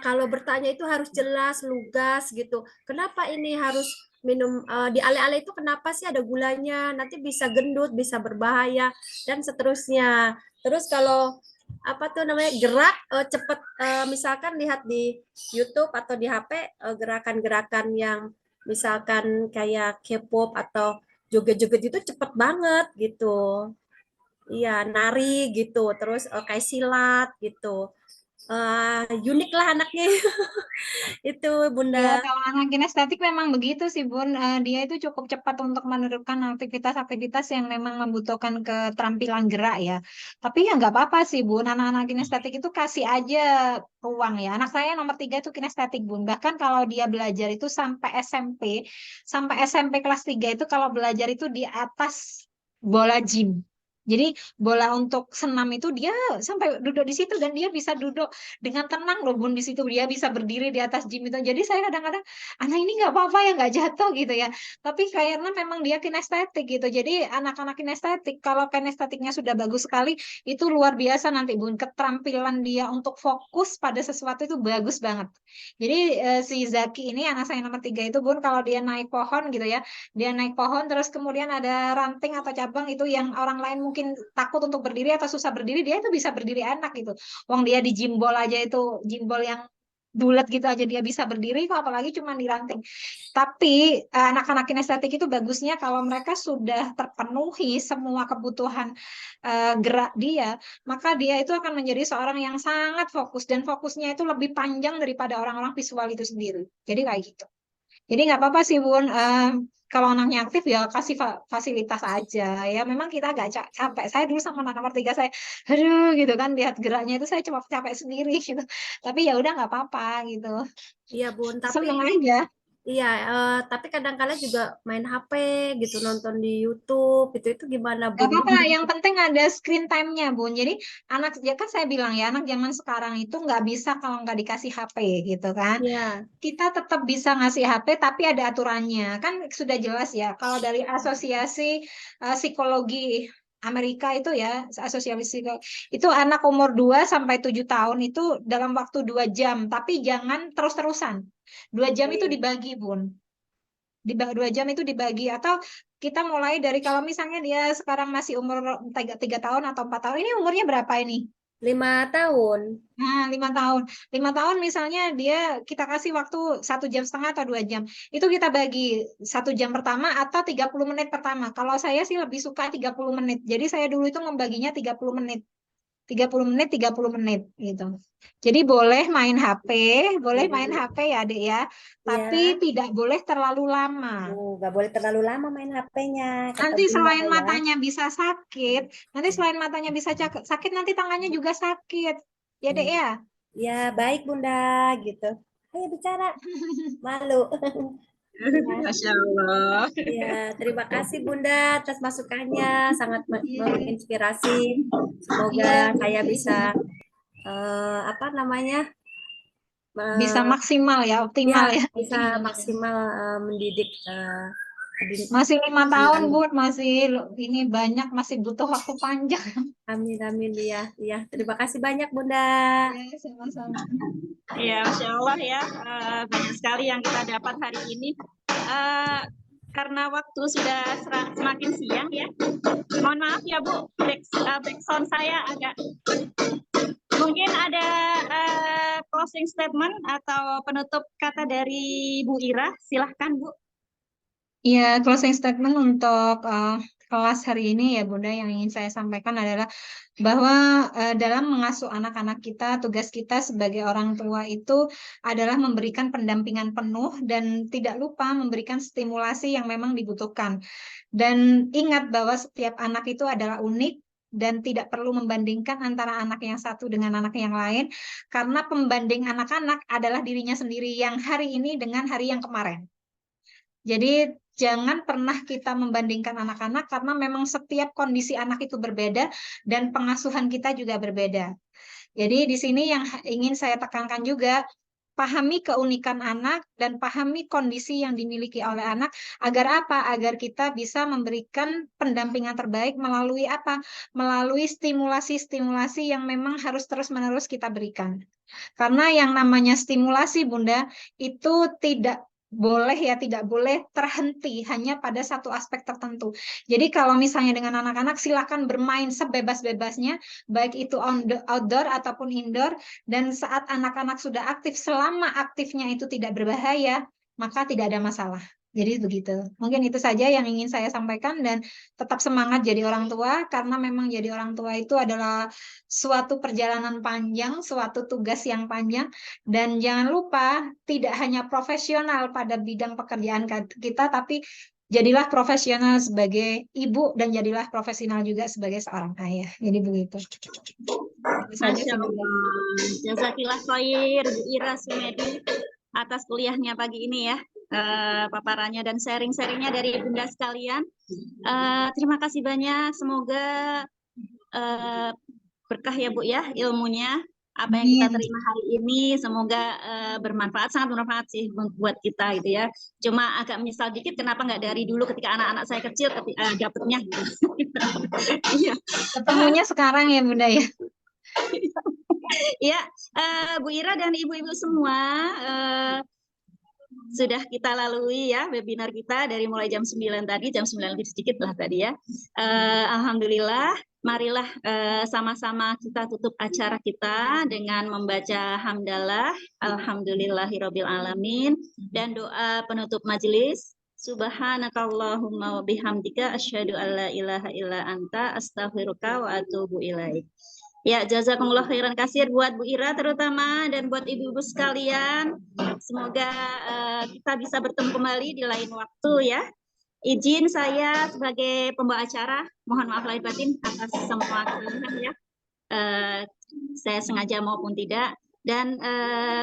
S5: kalau bertanya itu harus jelas, lugas gitu. Kenapa ini harus minum di ale-ale itu kenapa sih ada gulanya? Nanti bisa gendut, bisa berbahaya dan seterusnya. Terus kalau apa tuh namanya gerak cepet, misalkan lihat di YouTube atau di HP gerakan-gerakan yang misalkan kayak K-pop atau joget-joget itu cepet banget gitu. Iya, nari gitu, terus kayak silat gitu. Unik lah anaknya. Itu
S3: Ya,
S5: Bunda.
S3: kalau anak kinestetik memang begitu sih, Bun. Dia itu cukup cepat untuk menerapkan aktivitas-aktivitas yang memang membutuhkan keterampilan gerak ya. Tapi ya nggak apa-apa sih, Bun. Anak-anak kinestetik itu kasih aja ruang ya. Anak saya nomor 3 itu kinestetik, Bun. Bahkan kalau dia belajar itu sampai SMP kelas 3 itu kalau belajar itu di atas bola gym. Jadi bola untuk senam itu dia sampai duduk di situ dan dia bisa duduk dengan tenang loh Bun di situ, dia bisa berdiri di atas gym itu. Jadi saya kadang-kadang anak ini nggak apa-apa ya nggak jatuh gitu ya. Tapi kayaknya memang dia kinestetik gitu. Jadi anak-anak kinestetik kalau kinestetiknya sudah bagus sekali itu luar biasa nanti Bun. Keterampilan dia untuk fokus pada sesuatu itu bagus banget. Jadi si Zaki ini anak saya nomor 3 itu Bun kalau dia naik pohon gitu ya. Dia naik pohon terus kemudian ada ranting atau cabang itu yang orang lain mungkin takut untuk berdiri atau susah berdiri, dia itu bisa berdiri enak gitu. Wong dia di jimbol aja itu, jimbol yang bulat gitu aja dia bisa berdiri, kok apalagi cuma di ranting. Tapi anak-anak kinestetik itu bagusnya kalau mereka sudah terpenuhi semua kebutuhan gerak dia, maka dia itu akan menjadi seorang yang sangat fokus dan fokusnya itu lebih panjang daripada orang-orang visual itu sendiri. Jadi kayak gitu. Jadi nggak apa-apa sih Bun, kalau anaknya aktif ya kasih fasilitas aja. Ya memang kita agak capek. Saya dulu sama anak nomor 3 saya, aduh gitu kan lihat geraknya itu saya cuma capek sendiri gitu. Tapi ya udah nggak apa-apa gitu.
S5: Iya Bun, tapi
S3: Seneng aja.
S5: iya, tapi kadang-kala juga main HP gitu, nonton di YouTube itu gimana
S3: Gak
S5: Bun?
S3: apa-apa, yang penting ada screen time-nya, Bun. Jadi anak, ya kan saya bilang ya, anak zaman sekarang itu nggak bisa kalau nggak dikasih HP gitu kan.
S5: Iya,
S3: Kita tetap bisa ngasih HP, tapi ada aturannya. Kan sudah jelas ya, kalau dari Asosiasi Psikologi Amerika itu ya, asosiasi itu anak umur 2 sampai 7 tahun itu dalam waktu 2 jam, tapi jangan terus-terusan. 2 jam itu dibagi, Bun. Di 2 jam itu dibagi, atau kita mulai dari, kalau misalnya dia sekarang masih umur 3 tahun atau 4 tahun, ini umurnya berapa ini?
S5: 5 tahun.
S3: Nah, 5 tahun. 5 tahun misalnya kita kasih waktu 1,5 jam atau 2 jam. Itu kita bagi 1 jam pertama atau 30 menit pertama. Kalau saya sih lebih suka 30 menit. Jadi saya dulu itu membaginya 30 menit. 30 menit, 30 menit gitu. Jadi boleh main HP, boleh main HP ya Adik ya. Tapi
S5: Ya.
S3: tidak boleh terlalu lama.
S5: Nggak boleh terlalu lama main HP-nya, kata
S3: Nanti
S5: Bunda
S3: selain
S5: ya.
S3: matanya bisa sakit, sakit, nanti tangannya juga sakit. Ya Dek ya.
S5: Ya, baik Bunda gitu. Ayo bicara, malu.
S1: Masya Allah.
S5: Ya, terima kasih Bunda atas masukannya, sangat
S3: Iya.
S5: menginspirasi. Semoga
S3: Iya,
S5: saya bisa apa namanya?
S3: bisa maksimal ya,
S5: Ya,
S3: optimal ya.
S5: bisa maksimal mendidik
S3: Masih 5 tahun, Bu, ini banyak, masih butuh waktu panjang.
S5: Amin amin ya. Ya, terima kasih banyak Bunda.
S3: Ya, sama-sama.
S1: Ya, Masya Allah ya, banyak sekali yang kita dapat hari ini. Karena waktu sudah semakin siang ya. Mohon maaf ya Bu, back sound saya agak. Mungkin ada closing statement atau penutup kata dari Bu Ira, silahkan Bu.
S2: Ya, closing statement untuk kelas hari ini ya Bunda, yang ingin saya sampaikan adalah bahwa dalam mengasuh anak-anak kita, tugas kita sebagai orang tua itu adalah memberikan pendampingan penuh dan tidak lupa memberikan stimulasi yang memang dibutuhkan. Dan ingat bahwa setiap anak itu adalah unik dan tidak perlu membandingkan antara anak yang satu dengan anak yang lain, karena pembanding anak-anak adalah dirinya sendiri yang hari ini dengan hari yang kemarin. Jadi jangan pernah kita membandingkan anak-anak, karena memang setiap kondisi anak itu berbeda dan pengasuhan kita juga berbeda. Jadi di sini yang ingin saya tekankan juga, pahami keunikan anak dan pahami kondisi yang dimiliki oleh anak, agar apa? Agar kita bisa memberikan pendampingan terbaik melalui apa? Melalui stimulasi-stimulasi yang memang harus terus-menerus kita berikan. Karena yang namanya stimulasi, Bunda, itu tidak boleh terhenti hanya pada satu aspek tertentu. Jadi kalau misalnya dengan anak-anak, silakan bermain sebebas-bebasnya, baik itu outdoor ataupun indoor, dan saat anak-anak sudah aktif, selama aktifnya itu tidak berbahaya, maka tidak ada masalah. Jadi begitu. Mungkin itu saja yang ingin saya sampaikan, dan tetap semangat jadi orang tua, karena memang jadi orang tua itu adalah suatu perjalanan panjang, suatu tugas yang panjang, dan jangan lupa tidak hanya profesional pada bidang pekerjaan kita, tapi jadilah profesional sebagai ibu dan jadilah profesional juga sebagai seorang ayah. Jadi begitu. Itu saja
S1: Masya
S2: sih, Bunda.
S1: Allah. Jazakillah khair Bu Ira Sumedi atas kuliahnya pagi ini ya, paparannya dan sharing-sharingnya dari Bunda sekalian. Terima kasih banyak, semoga berkah ya Bu ya ilmunya. Apa yang kita
S2: Amin.
S1: terima hari ini semoga bermanfaat, sangat bermanfaat sih buat kita gitu ya. Cuma agak menyesal dikit kenapa nggak dari dulu ketika anak-anak saya kecil dapetnya gitu. Iya.
S2: Ketemunya sekarang ya Bunda ya.
S1: Ya, Bu Ira dan ibu-ibu semua, sudah kita lalui ya webinar kita dari mulai jam 9 tadi, jam 9 lebih sedikit lah tadi ya. Alhamdulillah, marilah sama-sama kita tutup acara kita dengan membaca hamdalah, alhamdulillahirabbil alamin, dan doa penutup majelis. Subhanakallahumma wa bihamdika asyhadu alla ilaha illa anta astaghfiruka wa atubu ilaik. Ya, jazakumullah khairan kasir buat Bu Ira terutama, dan buat ibu-ibu sekalian. Semoga kita bisa bertemu kembali di lain waktu ya. Izin saya sebagai pembawa acara, mohon maaf lahir batin atas semua kesalahan ya. Saya sengaja maupun tidak. Dan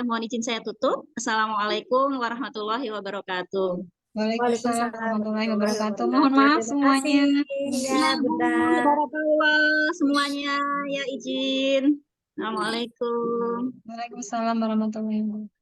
S1: mohon izin saya tutup. Assalamualaikum warahmatullahi wabarakatuh.
S2: Waalaikumsalam warahmatullahi wabarakatuh. Mohon
S5: Terima
S2: maaf
S5: kasih
S2: semuanya.
S5: ya Bunda.
S1: Barakallah semuanya ya, izin. Assalamualaikum.
S2: Waalaikumsalam warahmatullahi wabarakatuh.